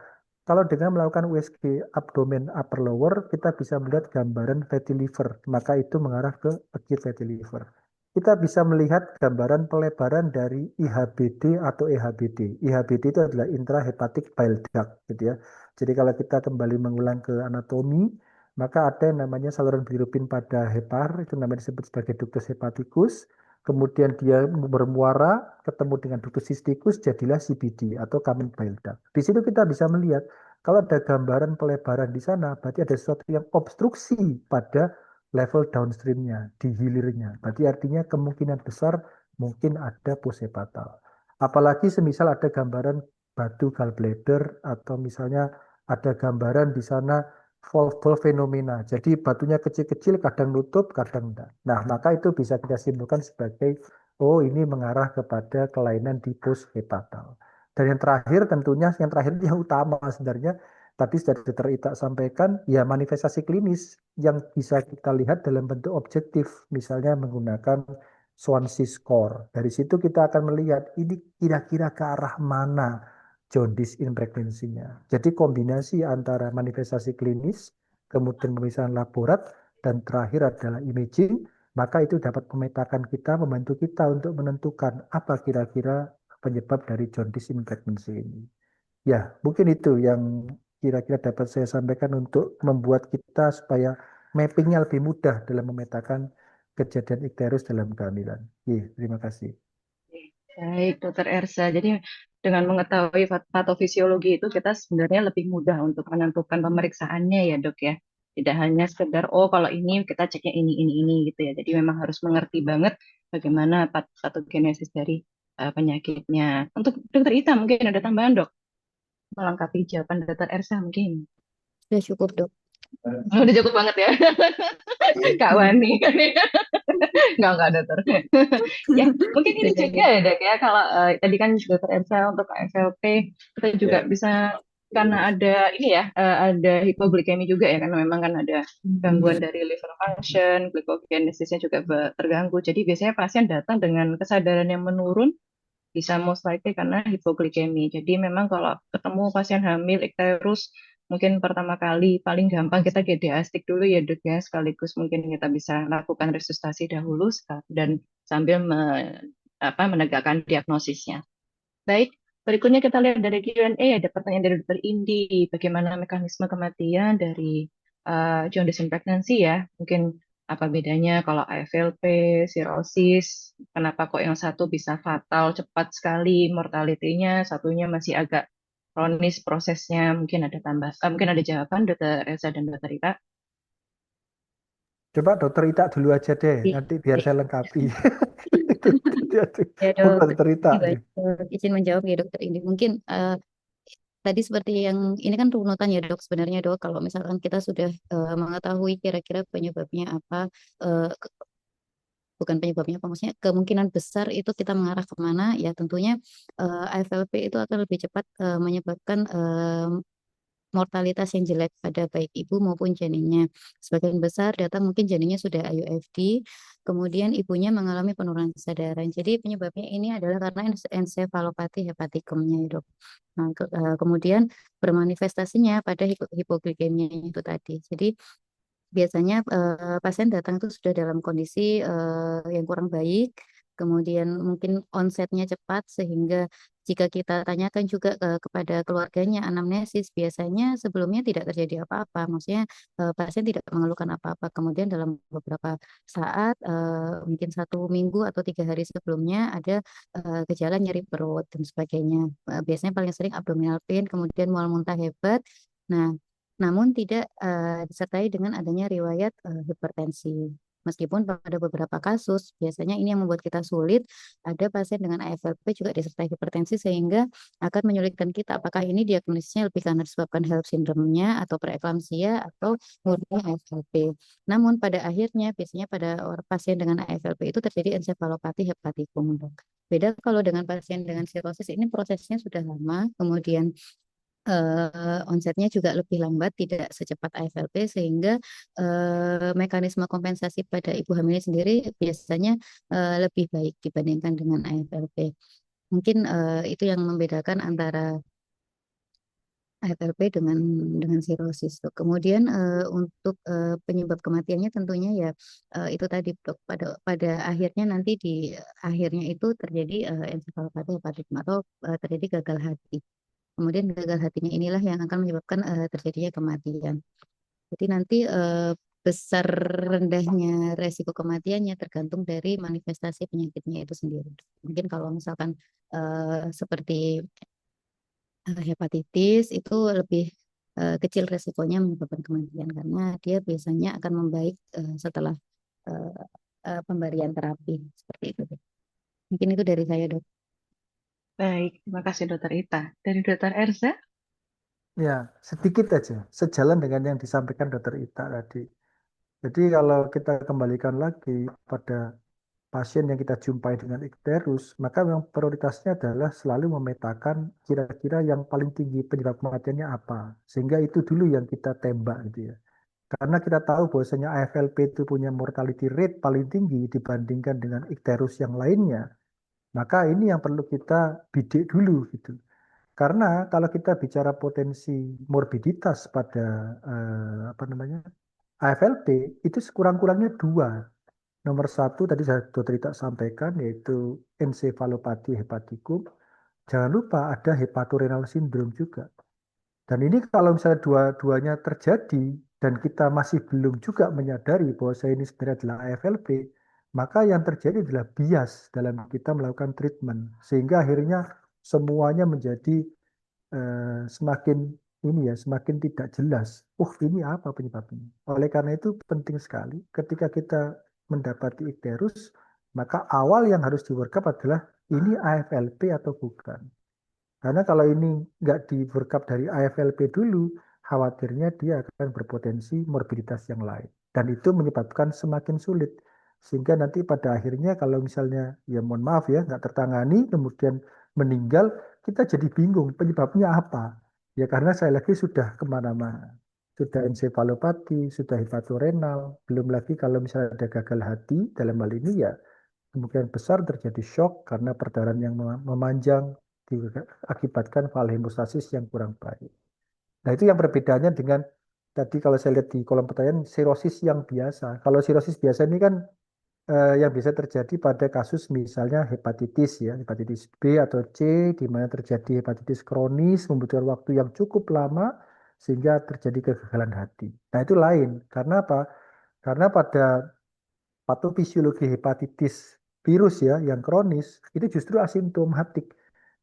kalau dengan melakukan USG abdomen upper lower, kita bisa melihat gambaran fatty liver. Maka itu mengarah ke acute fatty liver. Kita bisa melihat gambaran pelebaran dari IHBD atau EHBD. IHBD itu adalah intrahepatic bile duct, gitu ya. Jadi kalau kita kembali mengulang ke anatomi, maka ada yang namanya saluran bilirubin pada hepar, itu namanya disebut sebagai ductus hepaticus. Kemudian dia bermuara ketemu dengan ductus cysticus, jadilah CBD atau common bile duct. Di situ kita bisa melihat kalau ada gambaran pelebaran di sana, berarti ada sesuatu yang obstruksi pada level downstreamnya, di hilirnya. Berarti artinya kemungkinan besar mungkin ada pushepatal. Apalagi semisal ada gambaran batu gallbladder atau misalnya ada gambaran di sana valve fenomena. Jadi batunya kecil-kecil, kadang nutup, kadang enggak. Nah, maka itu bisa kita simpulkan sebagai, oh ini mengarah kepada kelainan di pushepatal. Dan yang terakhir tentunya, yang terakhir yang utama sebenarnya, tadi sudah Dr. Ita sampaikan, ya manifestasi klinis yang bisa kita lihat dalam bentuk objektif, misalnya menggunakan Swansea score. Dari situ kita akan melihat ini kira-kira ke arah mana jaundice impregnancy-nya. Jadi kombinasi antara manifestasi klinis, kemudian pemeriksaan laborat, dan terakhir adalah imaging, maka itu dapat memetakan kita, membantu kita untuk menentukan apa kira-kira penyebab dari jaundice impregnancy ini. Ya, mungkin itu yang kira-kira dapat saya sampaikan untuk membuat kita supaya mappingnya lebih mudah dalam memetakan kejadian ikterus dalam kehamilan. Terima kasih. Baik, Dokter Ersa. Jadi dengan mengetahui patofisiologi itu kita sebenarnya lebih mudah untuk menentukan pemeriksaannya ya, Dok ya. Tidak hanya sekedar oh kalau ini kita ceknya ini gitu ya. Jadi memang harus mengerti banget bagaimana patogenesis dari penyakitnya. Untuk Dokter Ita mungkin ada tambahan, Dok, melengkapi jawaban Dokter Ersa mungkin. Sudah cukup, Dok. Oh, udah cukup banget ya. Kak Wani. Enggak, dokter. Ya, mungkin ini Sudah, juga Dok. ya, Dok ya. Kalau tadi kan dokter Elsa untuk AFLP, kita juga bisa karena ada ini ya, ada hipoglikemi juga ya, karena memang kan ada gangguan dari liver function, glucogenesisnya juga terganggu. Jadi biasanya pasien datang dengan kesadaran yang menurun, bisa most likely karena hipoglikemi. Jadi memang kalau ketemu pasien hamil ikterus, mungkin pertama kali paling gampang kita diastik dulu ya dok ya, sekaligus mungkin kita bisa lakukan resusitasi dahulu dan sambil menegakkan diagnosisnya. Baik, berikutnya kita lihat dari Q&A, ada pertanyaan dari Dr. Indi, bagaimana mekanisme kematian dari jaundice pregnancy ya? Mungkin Apa bedanya kalau AFLP, sirosis, kenapa kok yang satu bisa fatal cepat sekali mortality-nya, satunya masih agak kronis prosesnya, mungkin ada mungkin ada jawaban Dokter Elsa dan Dokter Ita. Coba Dokter Ita dulu aja deh, Iya, nanti biar baik. saya lengkapi. Ya Monggo dok, Dokter Ita ini nih. izin menjawab ya dokter ini. Mungkin tadi seperti yang ini kan runutan ya dok sebenarnya dok. Kalau misalkan kita sudah mengetahui kira-kira penyebabnya apa, eh, bukan penyebabnya apa, maksudnya kemungkinan besar itu kita mengarah kemana, ya tentunya AFLP itu akan lebih cepat menyebabkan mortalitas yang jelek pada baik ibu maupun janinnya. Sebagian besar data mungkin janinnya sudah IUFD, kemudian ibunya mengalami penurunan kesadaran. Jadi penyebabnya ini adalah karena ensefalopati hepaticumnya ya dok. Nah, kemudian bermanifestasinya pada hipoglikemia itu tadi. Jadi biasanya pasien datang itu sudah dalam kondisi yang kurang baik, kemudian mungkin onsetnya cepat sehingga jika kita tanyakan juga kepada keluarganya anamnesis, biasanya sebelumnya tidak terjadi apa-apa, maksudnya pasien tidak mengeluhkan apa-apa. Kemudian dalam beberapa saat, mungkin 1 minggu atau 3 hari sebelumnya ada gejala nyeri perut dan sebagainya. Biasanya paling sering abdominal pain, kemudian mual muntah hebat. Nah, namun tidak disertai dengan adanya riwayat hipertensi. Meskipun pada beberapa kasus, biasanya ini yang membuat kita sulit, ada pasien dengan AFLP juga disertai hipertensi sehingga akan menyulitkan kita apakah ini diagnosisnya lebih karena disebabkan HELLP syndrome-nya atau preeklamsia atau murni AFLP. Namun pada akhirnya biasanya pada pasien dengan AFLP itu terjadi ensefalopati hepatikum, dok. Beda kalau dengan pasien dengan sirosis ini prosesnya sudah lama, kemudian onsetnya juga lebih lambat, tidak secepat AFLP, sehingga mekanisme kompensasi pada ibu hamil sendiri biasanya lebih baik dibandingkan dengan AFLP. Mungkin itu yang membedakan antara AFLP dengan sirosis, dok. Kemudian untuk penyebab kematiannya tentunya ya itu tadi dok, pada akhirnya nanti di akhirnya itu terjadi ensefalopati hepatikum atau terjadi gagal hati. Kemudian gagal hatinya inilah yang akan menyebabkan terjadinya kematian. Jadi nanti besar rendahnya resiko kematiannya tergantung dari manifestasi penyakitnya itu sendiri. Mungkin kalau misalkan seperti hepatitis itu lebih kecil resikonya menyebabkan kematian karena dia biasanya akan membaik setelah eh, pemberian terapi seperti itu, dok. Mungkin itu dari saya, dok. Baik, terima kasih Dokter Ita. Dari Dokter Erza? Ya, sedikit aja, sejalan dengan yang disampaikan Dokter Ita tadi. Jadi kalau kita kembalikan lagi pada pasien yang kita jumpai dengan ikterus, maka memang prioritasnya adalah selalu memetakan kira-kira yang paling tinggi penyebab kematiannya apa. Sehingga itu dulu yang kita tembak gitu ya. Karena kita tahu bahwasanya AFLP itu punya mortality rate paling tinggi dibandingkan dengan ikterus yang lainnya, maka ini yang perlu kita bidik dulu gitu. Karena kalau kita bicara potensi morbiditas pada apa namanya AFLP itu sekurang-kurangnya dua. Nomor satu tadi saya sudah tidak sampaikan yaitu ensefalopati hepatikum. Jangan lupa ada hepatorenal syndrome juga. Dan ini kalau misalnya dua-duanya terjadi dan kita masih belum juga menyadari bahwa saya ini sebenarnya adalah AFLP, maka yang terjadi adalah bias dalam kita melakukan treatment. Sehingga akhirnya semuanya menjadi semakin ini ya, semakin tidak jelas. Ini apa penyebabnya? Oleh karena itu penting sekali ketika kita mendapati ikterus, maka awal yang harus di workup adalah ini AFLP atau bukan. Karena kalau ini nggak di workup dari AFLP dulu, khawatirnya dia akan berpotensi morbiditas yang lain. Dan itu menyebabkan semakin sulit. Sehingga nanti pada akhirnya kalau misalnya, ya mohon maaf ya, nggak tertangani, kemudian meninggal, kita jadi bingung penyebabnya apa. Ya karena saya lagi sudah kemana-mana. Sudah ensefalopati, sudah hepatorenal, belum lagi kalau misalnya ada gagal hati, dalam hal ini ya kemungkinan besar terjadi shock karena perdarahan yang memanjang diakibatkan valve hemostasis yang kurang baik. Nah, itu yang perbedaannya dengan tadi kalau saya lihat di kolom pertanyaan sirosis yang biasa. Kalau sirosis biasa ini kan yang bisa terjadi pada kasus misalnya hepatitis ya, hepatitis B atau C di mana terjadi hepatitis kronis membutuhkan waktu yang cukup lama sehingga terjadi kegagalan hati. Nah, itu lain. Karena apa? Karena pada patofisiologi hepatitis virus ya yang kronis itu justru asimptomatik.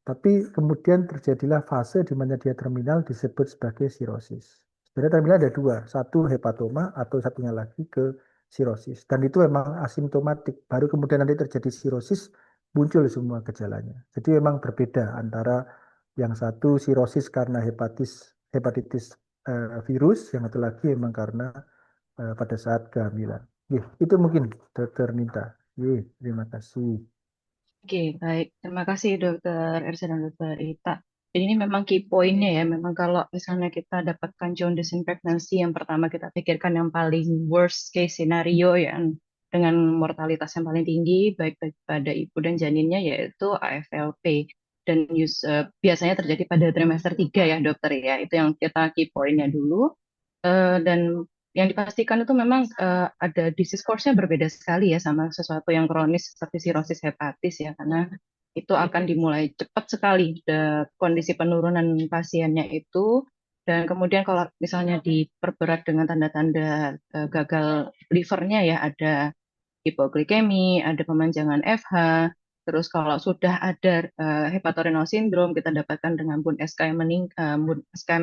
Tapi kemudian terjadilah fase di mana dia terminal disebut sebagai sirosis. Sebenarnya terminal ada dua, satu hepatoma atau satunya lagi ke sirosis. Dan itu memang asimptomatik. Baru kemudian nanti terjadi sirosis muncul semua gejalanya. Jadi memang berbeda antara yang satu sirosis karena hepatitis virus, yang satu lagi memang karena pada saat kehamilan. Itu mungkin Dokter Ninta. Terima kasih. Oke, baik. Terima kasih Dokter Ersa dan Dokter Ita. Jadi ini memang key point-nya ya. Memang kalau misalnya kita dapatkan jaundice in pregnancy, yang pertama kita pikirkan yang paling worst case scenario ya, dengan mortalitas yang paling tinggi, baik pada ibu dan janinnya, yaitu AFLP. Dan biasanya terjadi pada trimester 3 ya dokter ya. Itu yang kita key point-nya dulu. Dan yang dipastikan itu memang ada disease course-nya berbeda sekali ya sama sesuatu yang kronis seperti sirosis hepatis ya, karena itu akan dimulai cepat sekali kondisi penurunan pasiennya itu, dan kemudian kalau misalnya diperberat dengan tanda-tanda gagal livernya ya, ada hipoglikemi, ada pemanjangan FH, terus kalau sudah ada hepatorenal syndrome kita dapatkan dengan bun SK yang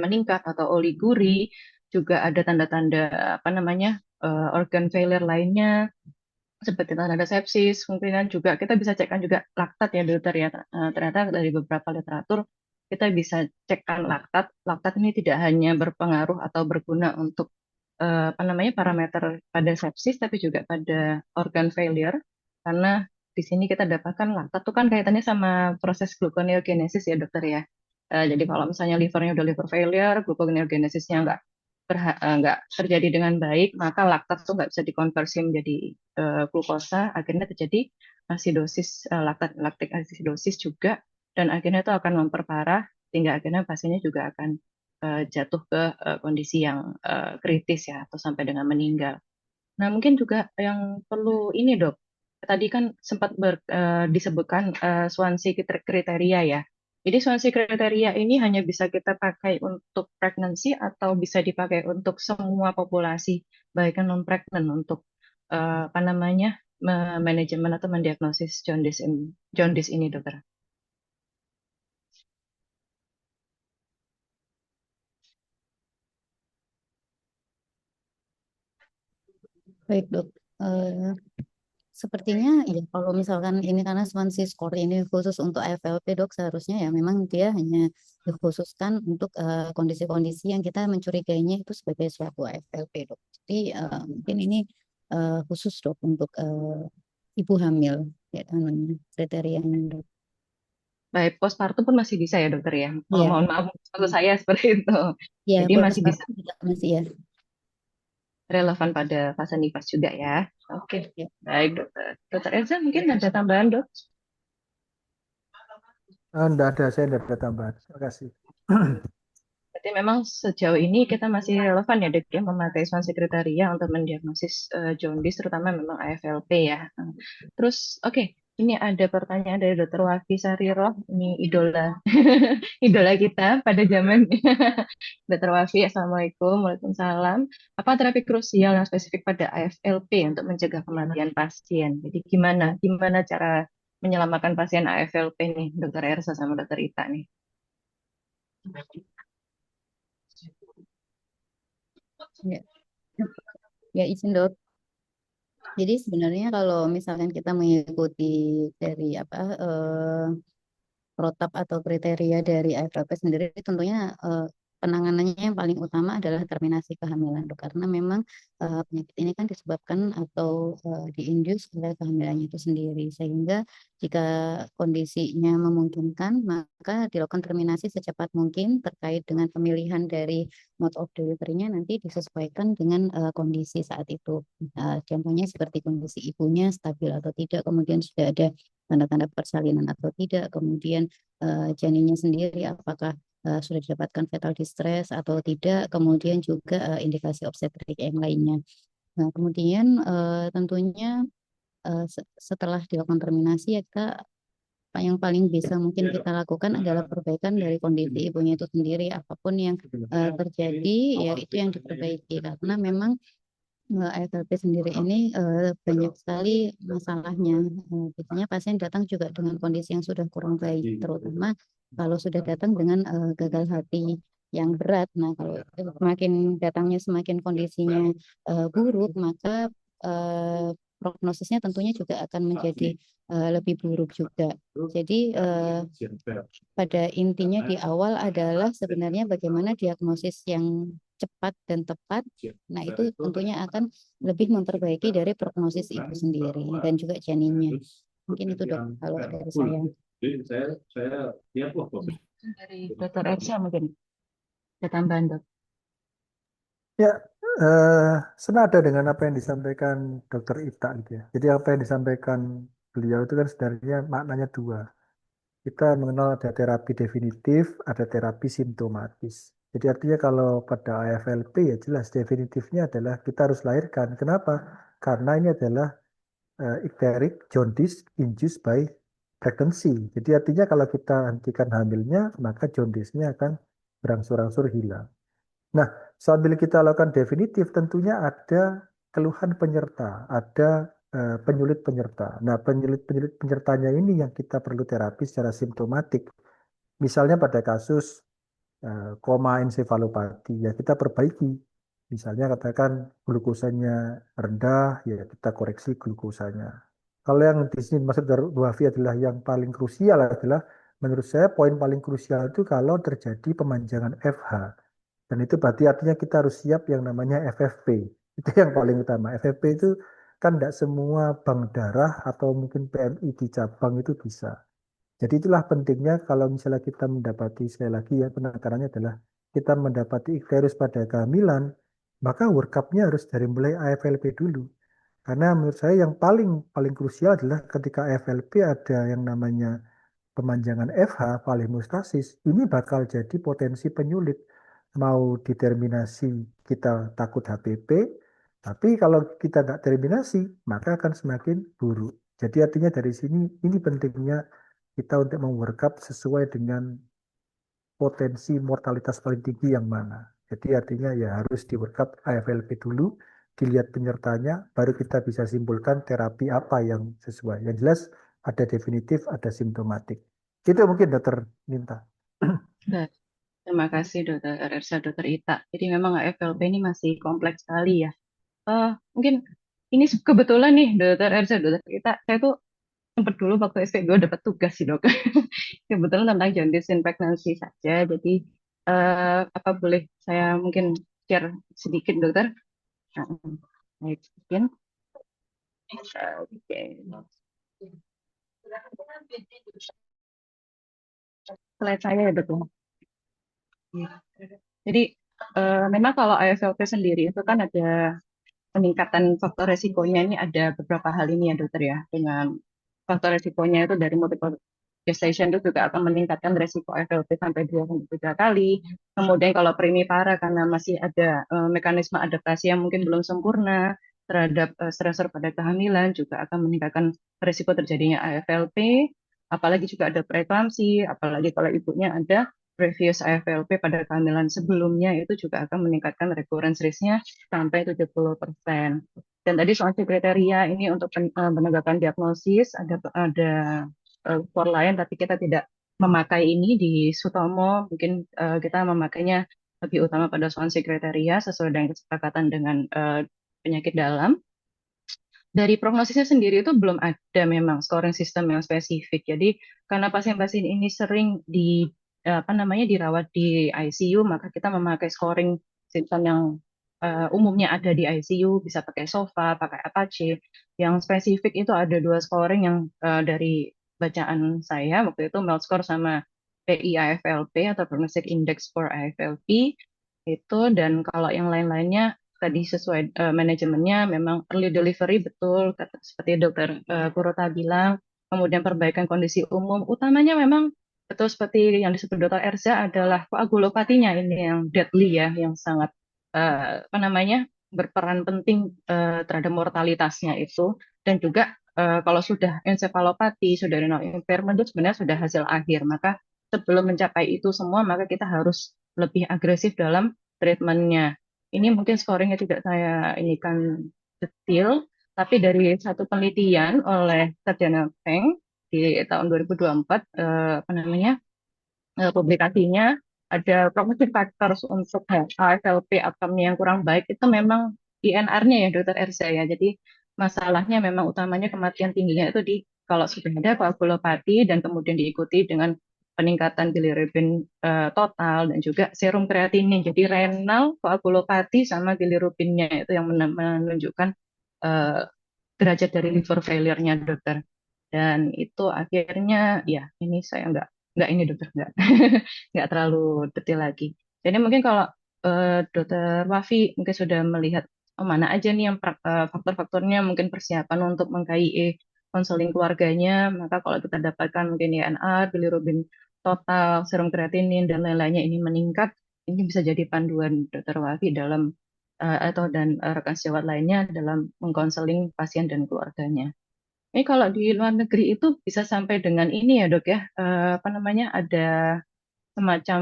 meningkat atau oliguri, juga ada tanda-tanda apa namanya organ failure lainnya seperti tanda sepsis. Kemungkinan juga kita bisa cekkan juga laktat ya dokter ya. Ternyata dari beberapa literatur kita bisa cekkan laktat. Laktat ini tidak hanya berpengaruh atau berguna untuk apa namanya parameter pada sepsis, tapi juga pada organ failure, karena di sini kita dapatkan laktat itu kan kaitannya sama proses gluconeogenesis ya dokter ya. Jadi kalau misalnya livernya udah liver failure, gluconeogenesisnya nggak terjadi dengan baik, maka laktat tuh nggak bisa dikonversi menjadi glukosa, akhirnya terjadi asidosis, laktik asidosis juga, dan akhirnya itu akan memperparah sehingga akhirnya pasiennya juga akan jatuh ke kondisi yang kritis ya, atau sampai dengan meninggal. Nah, mungkin juga yang perlu ini dok, tadi kan sempat disebutkan Swansea kriteria ya. Jadi Swansea kriteria ini hanya bisa kita pakai untuk pregnancy atau bisa dipakai untuk semua populasi, baik non pregnant, untuk apa namanya manajemen atau mendiagnosis jaundice ini dokter. Baik dok. Sepertinya ya kalau misalkan ini karena Swansea score ini khusus untuk AFLP dok, seharusnya ya memang dia hanya dikhususkan untuk kondisi-kondisi yang kita mencurigainya itu sebagai suatu AFLP dok. Jadi mungkin ini khusus dok untuk ibu hamil ya namanya kriterianya dok. Baik, postpartum pun masih bisa ya dokter ya. Iya, Mohon maaf maksud saya seperti itu. ya Jadi masih bisa postpartum juga masih ya. relevan pada fase nifas juga ya. Oke, Ya. baik dokter. Dokter Elza mungkin ada tambahan dok? Enggak ada, saya enggak ada tambahan. Terima kasih. Berarti memang sejauh ini kita masih relevan ya dok ya memakai Swansea kriteria untuk mendiagnosis jaundice, terutama memang AFLP ya. Terus oke, ini ada pertanyaan dari Dokter Wafi Sariroh, ini idola idola kita pada zaman Dokter Wafi. Assalamualaikum, waalaikumsalam. Apa terapi krusial yang spesifik pada AFLP untuk mencegah kematian pasien? Jadi gimana cara menyelamatkan pasien AFLP nih, Dokter Ersa sama Dokter Ita nih? Ya, ya izin dok. Jadi sebenarnya kalau misalkan kita mengikuti dari apa protap atau kriteria dari AFLP sendiri, tentunya penanganannya yang paling utama adalah terminasi kehamilan dok. Karena memang penyakit ini kan disebabkan atau diinduce oleh kehamilannya itu sendiri, sehingga jika kondisinya memungkinkan maka dilakukan terminasi secepat mungkin. Terkait dengan pemilihan dari mode of delivery-nya nanti disesuaikan dengan kondisi saat itu. Contohnya seperti kondisi ibunya stabil atau tidak, kemudian sudah ada tanda-tanda persalinan atau tidak, kemudian janinnya sendiri apakah sudah didapatkan fetal distress atau tidak, kemudian juga indikasi obstetrik yang lainnya. Nah, kemudian tentunya setelah dilakukan terminasi ya kita yang paling bisa mungkin kita lakukan adalah perbaikan dari kondisi ibunya itu sendiri. Apapun yang terjadi ya itu yang diperbaiki, karena memang AFLP sendiri ini banyak sekali masalahnya. Biasanya pasien datang juga dengan kondisi yang sudah kurang baik, terutama kalau sudah datang dengan gagal hati yang berat. Nah, kalau semakin datangnya semakin kondisinya buruk, maka prognosisnya tentunya juga akan menjadi lebih buruk juga. Jadi pada intinya di awal adalah sebenarnya bagaimana diagnosis yang cepat dan tepat. Nah, itu tentunya akan lebih memperbaiki dari prognosis ibu sendiri dan juga janinnya. Mungkin itu dok kalau dari saya. Dari Dokter Ersha mungkin ada tambahan dok. Ya, senada dengan apa yang disampaikan Dokter Ita gitu ya. Jadi apa yang disampaikan beliau itu kan sebenarnya maknanya dua. Kita mengenal ada terapi definitif, ada terapi simptomatis. Jadi artinya kalau pada AFLP ya jelas definitifnya adalah kita harus lahirkan. Kenapa? Karena ini adalah icteric jaundice induced by pregnancy. Jadi artinya kalau kita hentikan hamilnya, maka jaundice-nya akan berangsur-angsur hilang. Nah, sambil kita lakukan definitif, tentunya ada keluhan penyerta, ada penyulit penyerta. Nah, penyulit penyertanya ini yang kita perlu terapi secara simptomatik. Misalnya pada kasus koma ensefalopati, ya kita perbaiki. Misalnya katakan glukosanya rendah, ya kita koreksi glukosanya. Kalau yang di sini maksud dari Bu Hafi adalah yang paling krusial adalah menurut saya poin paling krusial itu kalau terjadi pemanjangan FH. Dan itu berarti artinya kita harus siap yang namanya FFP. Itu yang paling utama. FFP itu kan tidak semua bank darah atau mungkin PMI di cabang itu bisa. Jadi itulah pentingnya kalau misalnya kita mendapati, sekali lagi ya penekanannya adalah kita mendapati ikterus pada kehamilan, maka workup-nya harus dari mulai AFLP dulu. Karena menurut saya yang paling paling krusial adalah ketika AFLP ada yang namanya pemanjangan FH, hemostasis, ini bakal jadi potensi penyulit. Mau determinasi kita takut HPP, tapi kalau kita nggak terminasi, maka akan semakin buruk. Jadi artinya dari sini, ini pentingnya kita untuk mem-workup sesuai dengan potensi mortalitas paling tinggi yang mana. Jadi artinya ya harus di workup AFLP dulu, dilihat penyertanya, baru kita bisa simpulkan terapi apa yang sesuai. Yang jelas ada definitif, ada simptomatik. Itu mungkin dokter Ninta. Baik. Terima kasih Dokter Ersha, Dokter Ita. Jadi memang AFLP ini masih kompleks sekali ya. Mungkin ini kebetulan nih Dokter Ersha, Dokter Ita, saya tuh sempat dulu waktu SP2 dapat tugas sih dok. Kebetulan tentang jaundice in pregnancy saja. Jadi apa boleh saya mungkin share sedikit dokter? Nah, baik, mungkin. Oke. Slide saya ya dok. Jadi memang kalau AFLP sendiri itu kan ada peningkatan faktor resikonya ini ada beberapa hal ini ya dokter ya. Dengan faktor resikonya itu dari multiple gestation itu juga akan meningkatkan resiko AFLP sampai 2-3 kali. Kemudian kalau primipara karena masih ada mekanisme adaptasi yang mungkin belum sempurna terhadap stresor pada kehamilan juga akan meningkatkan resiko terjadinya AFLP. Apalagi juga ada preeklamsi, apalagi kalau ibunya ada previous AFLP pada kehamilan sebelumnya itu juga akan meningkatkan recurrence risk-nya sampai 70%. Dan tadi soal kriteria ini untuk penegakan diagnosis ada for lain, tapi kita tidak memakai ini di Sutomo. Mungkin kita memakainya lebih utama pada soal kriteria sesuai dengan kesepakatan dengan penyakit dalam. Dari prognosisnya sendiri itu belum ada memang scoring system yang spesifik. Jadi karena pasien-pasien ini sering dirawat di ICU, maka kita memakai scoring sistem yang umumnya ada di ICU, bisa pakai SOFA, pakai Apache. Yang spesifik itu ada 2 scoring yang dari bacaan saya waktu itu MELD score sama PI-AFLP atau Prognostic Index for AFLP itu, dan kalau yang lain-lainnya tadi sesuai manajemennya memang early delivery betul seperti dokter Kurota bilang, kemudian perbaikan kondisi umum utamanya memang betul seperti yang disebut dokter Ersha adalah koagulopatinya ini yang deadly ya, yang sangat berperan penting terhadap mortalitasnya itu. Dan juga kalau sudah ensefalopati, sudah renal impairment itu sebenarnya sudah hasil akhir, maka sebelum mencapai itu semua maka kita harus lebih agresif dalam treatmentnya. ini mungkin scoringnya tidak saya ini kan detail, tapi dari satu penelitian oleh Sarjana Peng di tahun 2024, apa namanya, publikasinya ada prognostic factors untuk AFLP outcome yang kurang baik itu memang INR-nya ya Dokter Erza ya. Jadi masalahnya memang utamanya kematian tingginya itu di kalau sudah ada koagulopati dan kemudian diikuti dengan peningkatan bilirubin total dan juga serum kreatinin. Jadi renal, koagulopati sama bilirubinnya itu yang menunjukkan eh, derajat dari liver failure-nya dokter. Dan itu akhirnya ya ini saya nggak ini dokter nggak terlalu detail lagi. Jadi mungkin kalau dokter Wafi mungkin sudah melihat mana aja nih yang faktor-faktornya mungkin persiapan untuk meng-KIE konseling keluarganya, maka kalau kita dapatkan mungkin INR, bilirubin total, serum kreatinin dan lain-lainnya ini meningkat, ini bisa jadi panduan dokter Wafi dalam rekan sejawat lainnya dalam mengkonseling pasien dan keluarganya. Ini kalau di luar negeri itu bisa sampai dengan ini ya dok ya, apa namanya ada semacam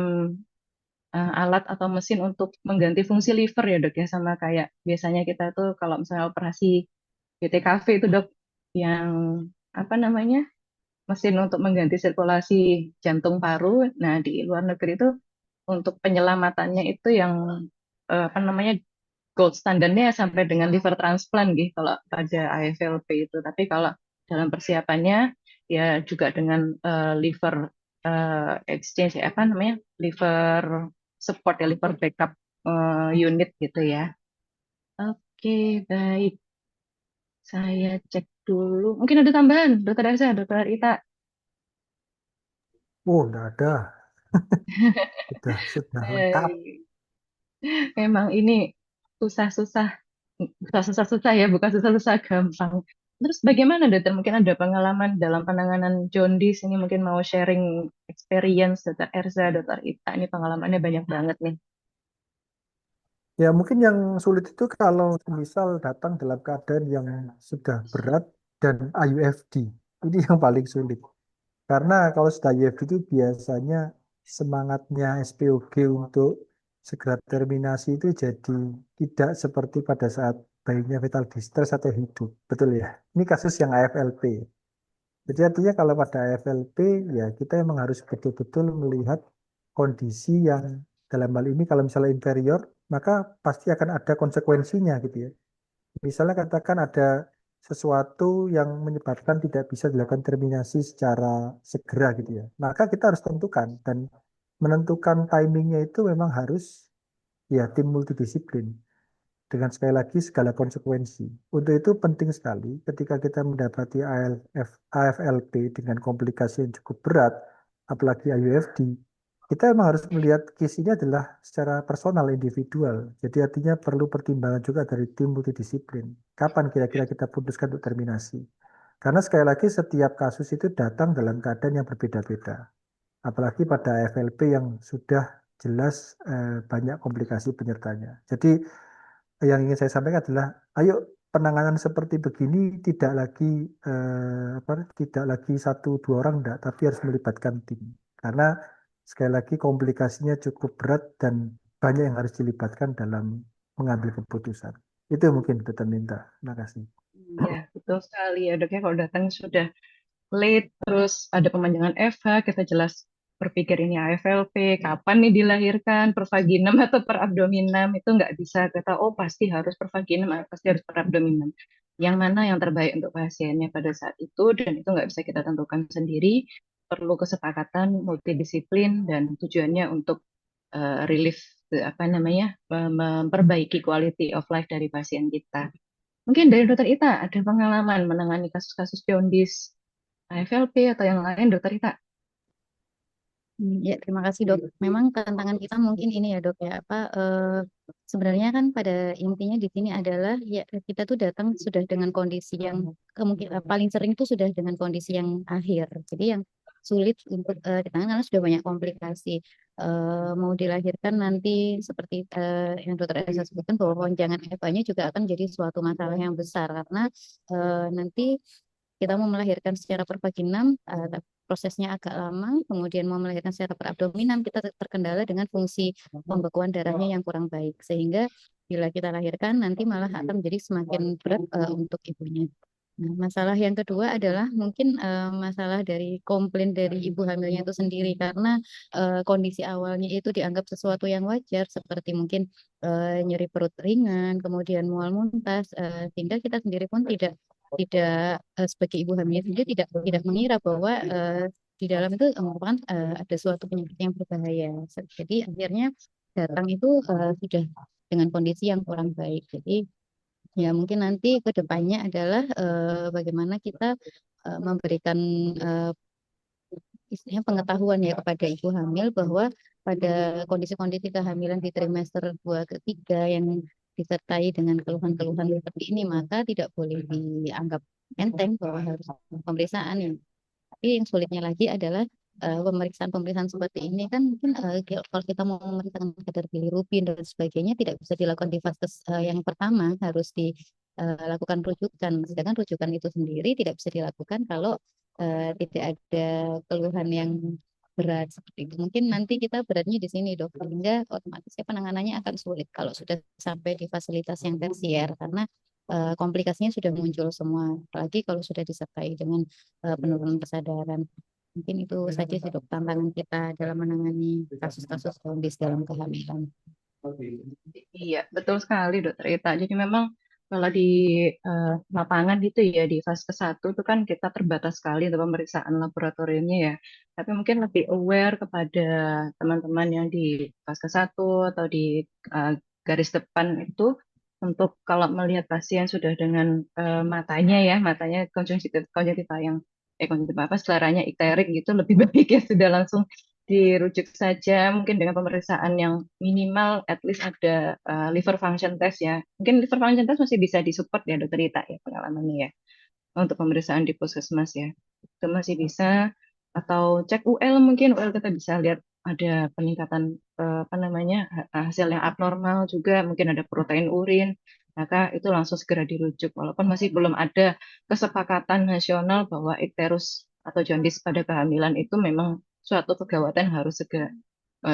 alat atau mesin untuk mengganti fungsi liver ya dok ya, sama kayak biasanya kita tuh kalau misalnya operasi BTKV itu dok, yang apa namanya mesin untuk mengganti sirkulasi jantung paru. Nah di luar negeri itu untuk penyelamatannya itu yang apa namanya gold standarnya sampai dengan liver transplant gitu kalau pada AFLP itu. Tapi kalau dalam persiapannya ya juga dengan liver exchange ya, apa namanya liver support ya, liver backup unit gitu ya. Oke, baik. Saya cek dulu. Mungkin ada tambahan, Dokter Elsa, Dokter Ita. Oh, enggak ada. Sudah lengkap. Baik. Memang ini susah-susah, susah-susah ya, bukan susah-susah gampang. Terus bagaimana dokter? Mungkin ada pengalaman dalam penanganan jaundice ini, mungkin mau sharing experience dokter Erza, dokter Ita. Ini pengalamannya banyak banget nih. Ya, mungkin yang sulit itu kalau misal datang dalam keadaan yang sudah berat dan IUFD. Ini yang paling sulit. Karena kalau sudah IUFD itu biasanya semangatnya SPOG untuk segera terminasi itu jadi tidak seperti pada saat bayinya fetal distress atau hidup. Betul ya? Ini kasus yang AFLP. Jadi artinya kalau pada AFLP ya kita emang harus betul-betul melihat kondisi yang dalam hal ini kalau misalnya inferior maka pasti akan ada konsekuensinya gitu ya. Misalnya katakan ada sesuatu yang menyebabkan tidak bisa dilakukan terminasi secara segera gitu ya. Maka kita harus tentukan dan menentukan timingnya itu memang harus ya tim multidisiplin dengan sekali lagi segala konsekuensi. Untuk itu penting sekali ketika kita mendapati AFLP dengan komplikasi yang cukup berat, apalagi IUFD, kita memang harus melihat case ini adalah secara personal, individual. Jadi artinya perlu pertimbangan juga dari tim multidisiplin. Kapan kira-kira kita putuskan untuk terminasi? Karena sekali lagi setiap kasus itu datang dalam keadaan yang berbeda-beda. Apalagi pada AFLP yang sudah jelas banyak komplikasi penyertanya. Jadi yang ingin saya sampaikan adalah, ayo penanganan seperti begini tidak lagi tidak lagi satu dua orang enggak, tapi harus melibatkan tim. Karena sekali lagi komplikasinya cukup berat dan banyak yang harus dilibatkan dalam mengambil keputusan. Itu mungkin kita minta. Terima kasih. Iya, betul sekali ya dok ya. Kalau datang sudah late, terus ada pemanjangan FH, kita jelas berpikir ini AFLP, kapan nih dilahirkan, per vaginam atau per abdominam, itu nggak bisa kata, oh pasti harus per vaginam, pasti harus per abdominam. Yang mana yang terbaik untuk pasiennya pada saat itu, dan itu nggak bisa kita tentukan sendiri, perlu kesepakatan multidisiplin, dan tujuannya untuk relief, apa namanya, memperbaiki quality of life dari pasien kita. Mungkin dari dokter Ita ada pengalaman menangani kasus-kasus jaundice AFLP atau yang lain, dokter Ita? Ya, terima kasih dok. Memang tantangan kita mungkin ini ya dok ya, apa sebenarnya kan pada intinya di sini adalah ya kita tuh datang sudah dengan kondisi yang kemungkinan paling sering itu sudah dengan kondisi yang akhir. Jadi yang sulit untuk ditangani karena sudah banyak komplikasi. Mau dilahirkan nanti seperti yang dokter Elsa sebutkan bahwa lonjangan FA-nya juga akan jadi suatu masalah yang besar karena nanti kita mau melahirkan secara pervaginam, prosesnya agak lama, kemudian mau melahirkan secara perabdominan, kita terkendala dengan fungsi pembekuan darahnya yang kurang baik, sehingga bila kita lahirkan nanti malah akan menjadi semakin berat untuk ibunya. Nah, masalah yang kedua adalah mungkin masalah dari komplain dari ibu hamilnya itu sendiri, karena kondisi awalnya itu dianggap sesuatu yang wajar, seperti mungkin nyeri perut ringan, kemudian mual muntas, sehingga kita sendiri pun tidak sebagai ibu hamil sendiri tidak mengira bahwa di dalam itu merupakan ada suatu penyakit yang berbahaya. Jadi akhirnya datang itu sudah dengan kondisi yang kurang baik. Jadi ya mungkin nanti ke depannya adalah bagaimana kita memberikan eh, istilahnya pengetahuan ya kepada ibu hamil bahwa pada kondisi-kondisi kehamilan di trimester 2 ke 3 yang disertai dengan keluhan-keluhan seperti ini, maka tidak boleh dianggap enteng bahwa harus pemeriksaan ya. Tapi yang sulitnya lagi adalah pemeriksaan-pemeriksaan seperti ini kan mungkin kalau kita mau memeriksakan kadar bilirubin dan sebagainya tidak bisa dilakukan di fase yang pertama, harus dilakukan rujukan. Sedangkan rujukan itu sendiri tidak bisa dilakukan kalau tidak ada keluhan yang berat seperti itu. Mungkin nanti kita beratnya di sini dok, sehingga otomatis ya penanganannya akan sulit kalau sudah sampai di fasilitas yang tersier karena komplikasinya sudah muncul semua, apalagi kalau sudah disertai dengan penurunan kesadaran. Mungkin itu saja sih dok tantangan kita dalam menangani kasus-kasus jaundice dalam kehamilan. Iya, betul sekali Dokter Ita. Jadi memang kalau di lapangan gitu ya, di fase satu itu kan kita terbatas sekali untuk pemeriksaan laboratoriumnya ya. Tapi mungkin lebih aware kepada teman-teman yang di fase satu atau di eh, garis depan itu untuk kalau melihat pasien sudah dengan matanya ya, matanya konjungtiva yang konjungtiva apa, seleranya ikterik gitu, lebih baik ya sudah langsung dirujuk saja mungkin dengan pemeriksaan yang minimal at least ada liver function test ya. Mungkin liver function test masih bisa disupport ya dokter Ita ya pengalamannya ya untuk pemeriksaan di puskesmas ya. Itu masih bisa atau cek UL mungkin UL kita bisa lihat ada peningkatan apa namanya hasil yang abnormal juga mungkin ada protein urin maka itu langsung segera dirujuk walaupun masih belum ada kesepakatan nasional bahwa ikterus atau jaundice pada kehamilan itu memang suatu kegawatan harus segera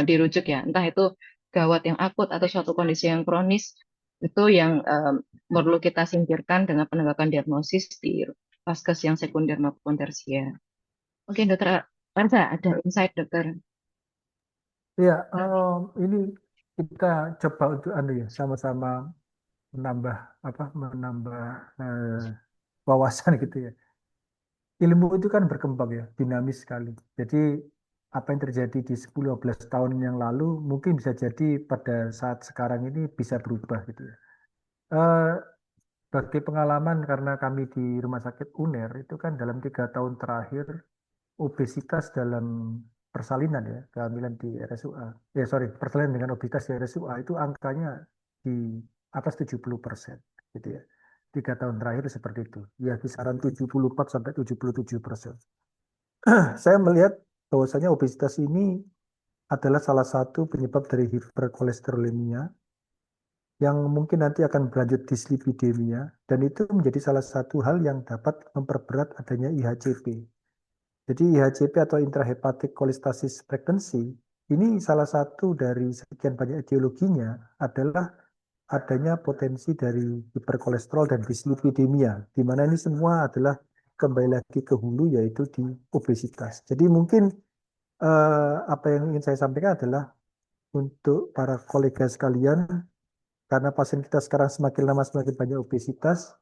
dirujuk ya entah itu gawat yang akut atau suatu kondisi yang kronis itu yang perlu kita singkirkan dengan penegakan diagnosis di vaskes yang sekunder maupun tersier. Oke, dokter Arza, ada insight dokter. Ya, ini kita coba untuk ya sama-sama menambah menambah eh, wawasan gitu ya. Ilmu itu kan berkembang ya, dinamis sekali. Jadi apa yang terjadi di 10-12 tahun yang lalu mungkin bisa jadi pada saat sekarang ini bisa berubah gitu ya. Eh, Bagi pengalaman karena kami di Rumah Sakit UNER itu kan dalam 3 tahun terakhir obesitas dalam persalinan ya, kehamilan di RSUA. Ya sorry, persalinan dengan obesitas di RSUA itu angkanya di atas 70% gitu ya. 3 tahun terakhir seperti itu. Ya kisaran 74 sampai 77%. Saya melihat bahwasanya obesitas ini adalah salah satu penyebab dari hiperkolesterolemia yang mungkin nanti akan berlanjut dislipidemia dan itu menjadi salah satu hal yang dapat memperberat adanya IHCP. Jadi IHCP atau intrahepatic cholestasis pregnancy ini salah satu dari sekian banyak etiologinya adalah adanya potensi dari hiperkolesterol dan dislipidemia, di mana ini semua adalah kembali lagi ke hulu yaitu di obesitas. Jadi mungkin apa yang ingin saya sampaikan adalah untuk para kolega sekalian, karena pasien kita sekarang semakin lama semakin banyak obesitas,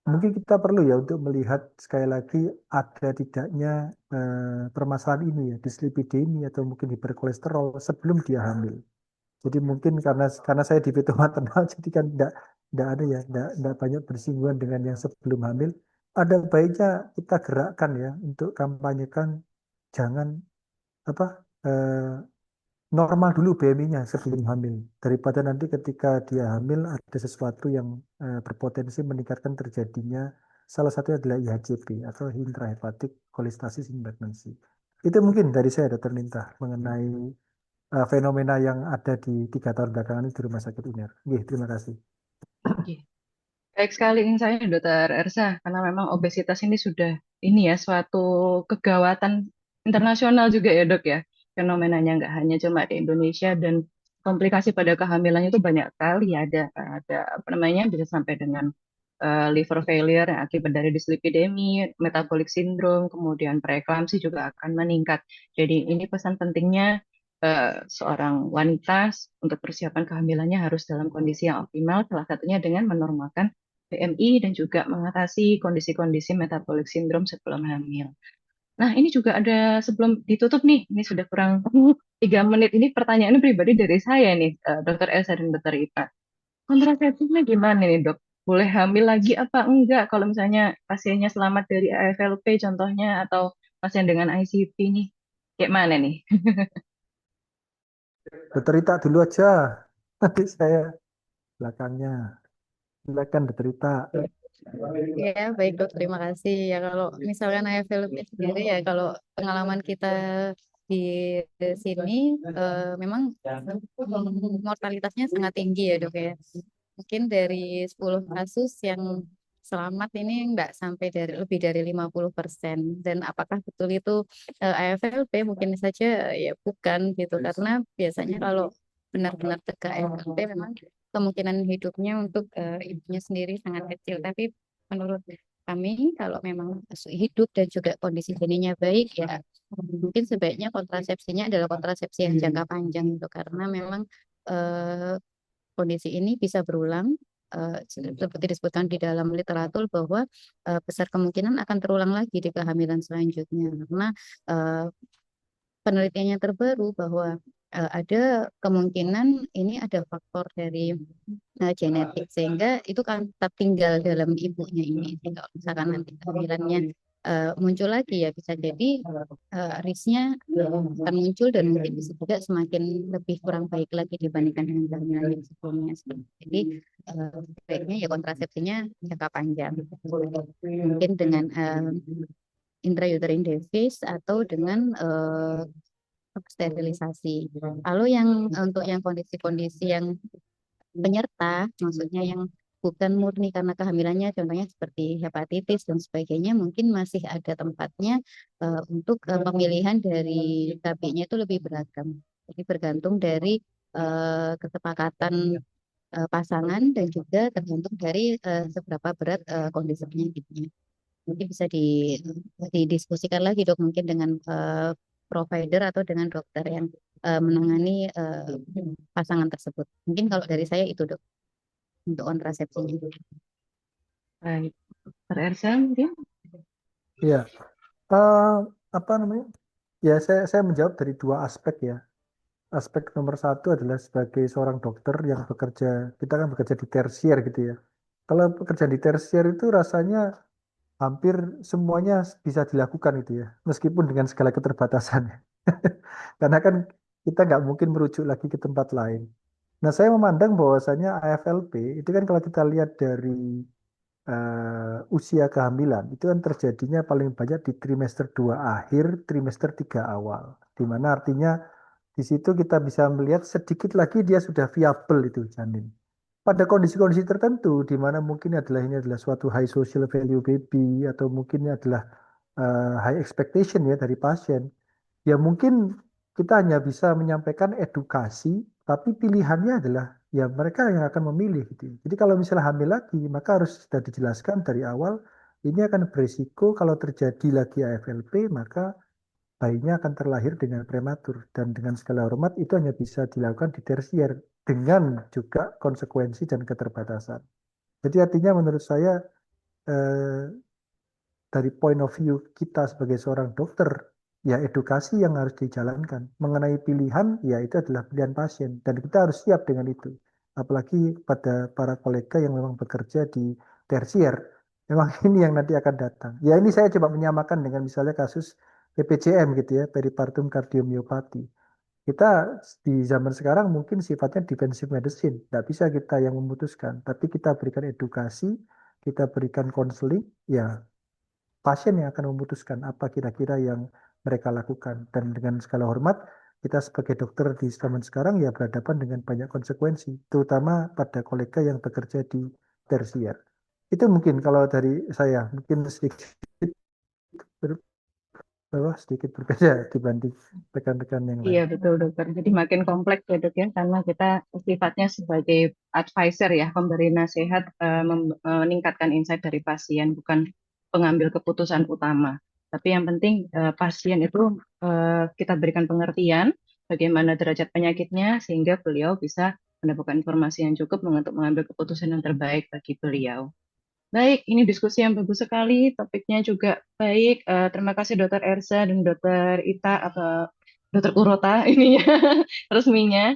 mungkin kita perlu ya untuk melihat sekali lagi ada tidaknya permasalahan ini ya, dislipidemia atau mungkin hiperkolesterol sebelum dia hamil. Jadi mungkin karena saya di pintu maternal, jadi kan tidak ada ya, tidak banyak bersinggungan dengan yang sebelum hamil. Ada baiknya kita gerakkan ya untuk kampanyekan jangan apa normal dulu BMI-nya sebelum hamil daripada nanti ketika dia hamil ada sesuatu yang berpotensi meningkatkan terjadinya salah satunya adalah IHCP atau intrahepatic cholestasis in pregnancy. Itu mungkin dari saya Dr. Ninta mengenai fenomena yang ada di 3 tahun belakangan ini di Rumah Sakit UNER. Terima kasih. Oke. Baik sekali insight dokter Ersa, karena memang obesitas ini sudah ini ya suatu kegawatan internasional juga ya dok ya, fenomenanya nggak hanya cuma di Indonesia, dan komplikasi pada kehamilannya itu banyak sekali. Ada apa namanya, bisa sampai dengan liver failure yang akibat dari dislipidemi, metabolic syndrome, kemudian preeklamsi juga akan meningkat. Jadi ini pesan pentingnya, seorang wanita untuk persiapan kehamilannya harus dalam kondisi yang optimal, salah satunya dengan menormalkan BMI dan juga mengatasi kondisi-kondisi metabolic syndrome sebelum hamil. Nah, ini juga ada sebelum ditutup nih, ini sudah kurang 3 menit. Ini pertanyaan pribadi dari saya nih, Dokter Elsa dan Dokter Ita. Kontrasepsinya gimana nih, Dok? Boleh hamil lagi apa enggak kalau misalnya pasiennya selamat dari AFLP contohnya, atau pasien dengan ICP nih? Kayak mana nih? Dokter Rita dulu aja, nanti saya belakangnya. Silakan Dokter Rita. Ya, baik dok, terima kasih. Ya kalau misalkan AFLP sendiri ya, kalau pengalaman kita di sini memang mortalitasnya sangat tinggi ya dok ya. Mungkin dari 10 kasus yang selamat ini enggak sampai lebih dari 50%. Dan apakah betul itu AFLP? Mungkin saja ya bukan gitu. Karena biasanya kalau benar-benar tegak AFLP memang kemungkinan hidupnya untuk ibunya sendiri sangat kecil. Tapi menurut kami kalau memang hidup dan juga kondisi janinnya baik ya mungkin sebaiknya kontrasepsinya adalah kontrasepsi yang jangka panjang itu, karena memang eh, kondisi ini bisa berulang, seperti disebutkan di dalam literatur bahwa besar kemungkinan akan terulang lagi di kehamilan selanjutnya, karena eh, penelitiannya terbaru bahwa ada kemungkinan ini ada faktor dari genetik, sehingga itu kan tetap tinggal dalam ibunya ini. Jadi kalau misalkan nanti kehamilannya muncul lagi ya bisa jadi risknya akan muncul dan mungkin bisa juga semakin lebih kurang baik lagi dibandingkan dengan kehamilan yang sebelumnya. Jadi sebaiknya ya kontrasepsinya jangka panjang. Mungkin dengan intrauterine device atau dengan sterilisasi. Lalu yang untuk yang kondisi-kondisi yang penyerta, maksudnya yang bukan murni karena kehamilannya, contohnya seperti hepatitis dan sebagainya, mungkin masih ada tempatnya untuk pemilihan dari KB-nya itu lebih beragam. Jadi bergantung dari kesepakatan pasangan dan juga tergantung dari seberapa berat kondisi penyakitnya. Mungkin bisa didiskusikan lagi dok, mungkin dengan provider atau dengan dokter yang menangani pasangan tersebut. Mungkin kalau dari saya itu dok untuk kontrasepsinya. Baik, Dokter Elsa mungkin? Iya. Eh, apa namanya? Ya, saya menjawab dari dua aspek ya. Aspek nomor satu adalah sebagai seorang dokter yang bekerja, kita kan bekerja di tersier gitu ya. Kalau bekerja di tersier itu rasanya hampir semuanya bisa dilakukan itu ya, meskipun dengan segala keterbatasannya. Karena kan kita nggak mungkin merujuk lagi ke tempat lain. Nah, saya memandang bahwasanya AFLP itu kan kalau kita lihat dari usia kehamilan itu kan terjadinya paling banyak di trimester 2 akhir, trimester 3 awal. Di mana artinya di situ kita bisa melihat sedikit lagi dia sudah viable itu janin. Pada kondisi-kondisi tertentu di mana mungkin ini adalah suatu high social value baby atau mungkin ini adalah high expectation ya dari pasien. Ya mungkin kita hanya bisa menyampaikan edukasi, tapi pilihannya adalah ya mereka yang akan memilih gitu. Jadi kalau misalnya hamil lagi, maka harus sudah dijelaskan dari awal ini akan berisiko kalau terjadi lagi AFLP, maka bayinya akan terlahir dengan prematur dan dengan segala hormat itu hanya bisa dilakukan di tersier dengan juga konsekuensi dan keterbatasan. Jadi artinya menurut saya eh, dari point of view kita sebagai seorang dokter, ya edukasi yang harus dijalankan. Mengenai pilihan, ya itu adalah pilihan pasien. Dan kita harus siap dengan itu. Apalagi pada para kolega yang memang bekerja di tersier. Memang ini yang nanti akan datang. Ya ini saya coba menyamakan dengan misalnya kasus PPCM gitu ya, peripartum cardiomyopathy. Kita di zaman sekarang mungkin sifatnya defensive medicine. Tidak bisa kita yang memutuskan. Tapi kita berikan edukasi, kita berikan konseling, ya pasien yang akan memutuskan apa kira-kira yang mereka lakukan. Dan dengan segala hormat, kita sebagai dokter di zaman sekarang ya berhadapan dengan banyak konsekuensi, terutama pada kolega yang bekerja di tersier. Itu mungkin kalau dari saya, mungkin sedikit sedikit berbeda dibanding rekan-rekan yang lain. Iya, betul, dokter. Jadi makin kompleks ya, dok ya, karena kita sifatnya sebagai advisor ya, pemberi nasihat, meningkatkan insight dari pasien, bukan pengambil keputusan utama. Tapi yang penting pasien itu kita berikan pengertian bagaimana derajat penyakitnya, sehingga beliau bisa mendapatkan informasi yang cukup untuk mengambil keputusan yang terbaik bagi beliau. Baik, ini diskusi yang bagus sekali, topiknya juga baik. Terima kasih Dokter Ersa dan Dokter Ita atau Dokter Kurota ini ya, resminya.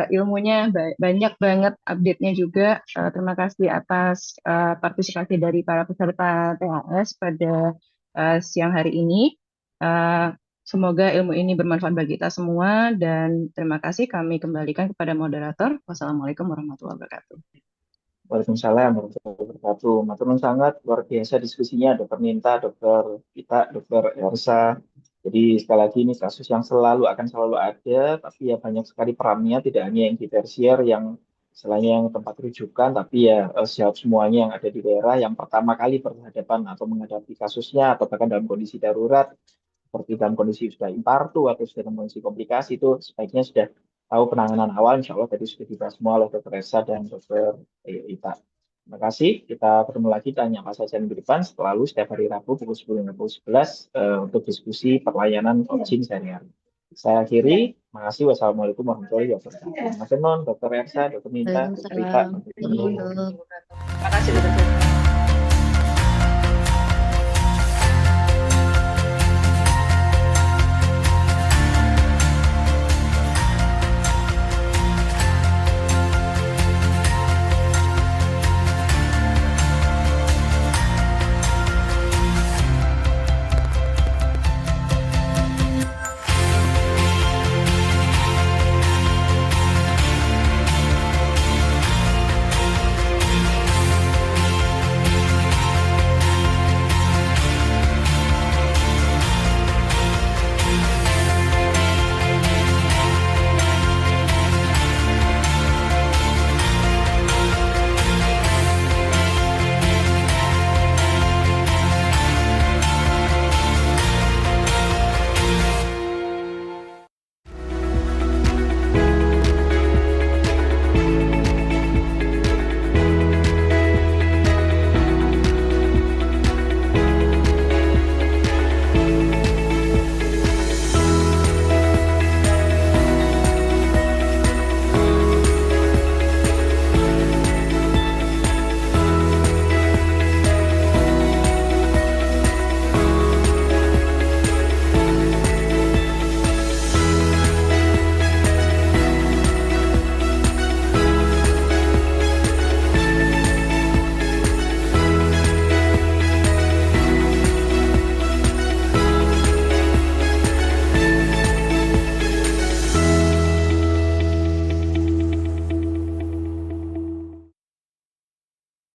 Ilmunya banyak banget, update-nya juga. Terima kasih atas partisipasi dari para peserta TAS pada siang hari ini. Eh, Semoga ilmu ini bermanfaat bagi kita semua dan terima kasih kami kembalikan kepada moderator. Wassalamualaikum warahmatullahi wabarakatuh. Waalaikumsalam warahmatullahi wabarakatuh. Matur nuwun sangat, luar biasa diskusinya, Dokter Minta, Dokter Ita, Dokter Elsa. Jadi sekali lagi ini kasus yang akan selalu ada, tapi ya banyak sekali perannya, tidak hanya yang di tersier, yang selainnya yang tempat rujukan, tapi ya siap semuanya yang ada di daerah yang pertama kali berhadapan atau menghadapi kasusnya, atau bahkan dalam kondisi darurat, seperti dalam kondisi sudah infartu atau sudah dalam kondisi komplikasi, itu sebaiknya sudah tahu penanganan awal. Insya Allah tadi sudah dibahas semua oleh Dr. Esa dan Dr. Ita. Terima kasih. Kita ketemu lagi tanya apa saja minggu depan, selalu setiap hari Rabu pukul 10 dan pukul 11 untuk diskusi pelayanan coaching sehari-hari. Saya akhiri. Terima kasih. Wassalamualaikum warahmatullahi wabarakatuh. Mas Enon, Dr. Ersa, Dr. Minta, Dr. Ita. Waalaikumsalam. Thank you, Dok. Terima kasih, Dokter.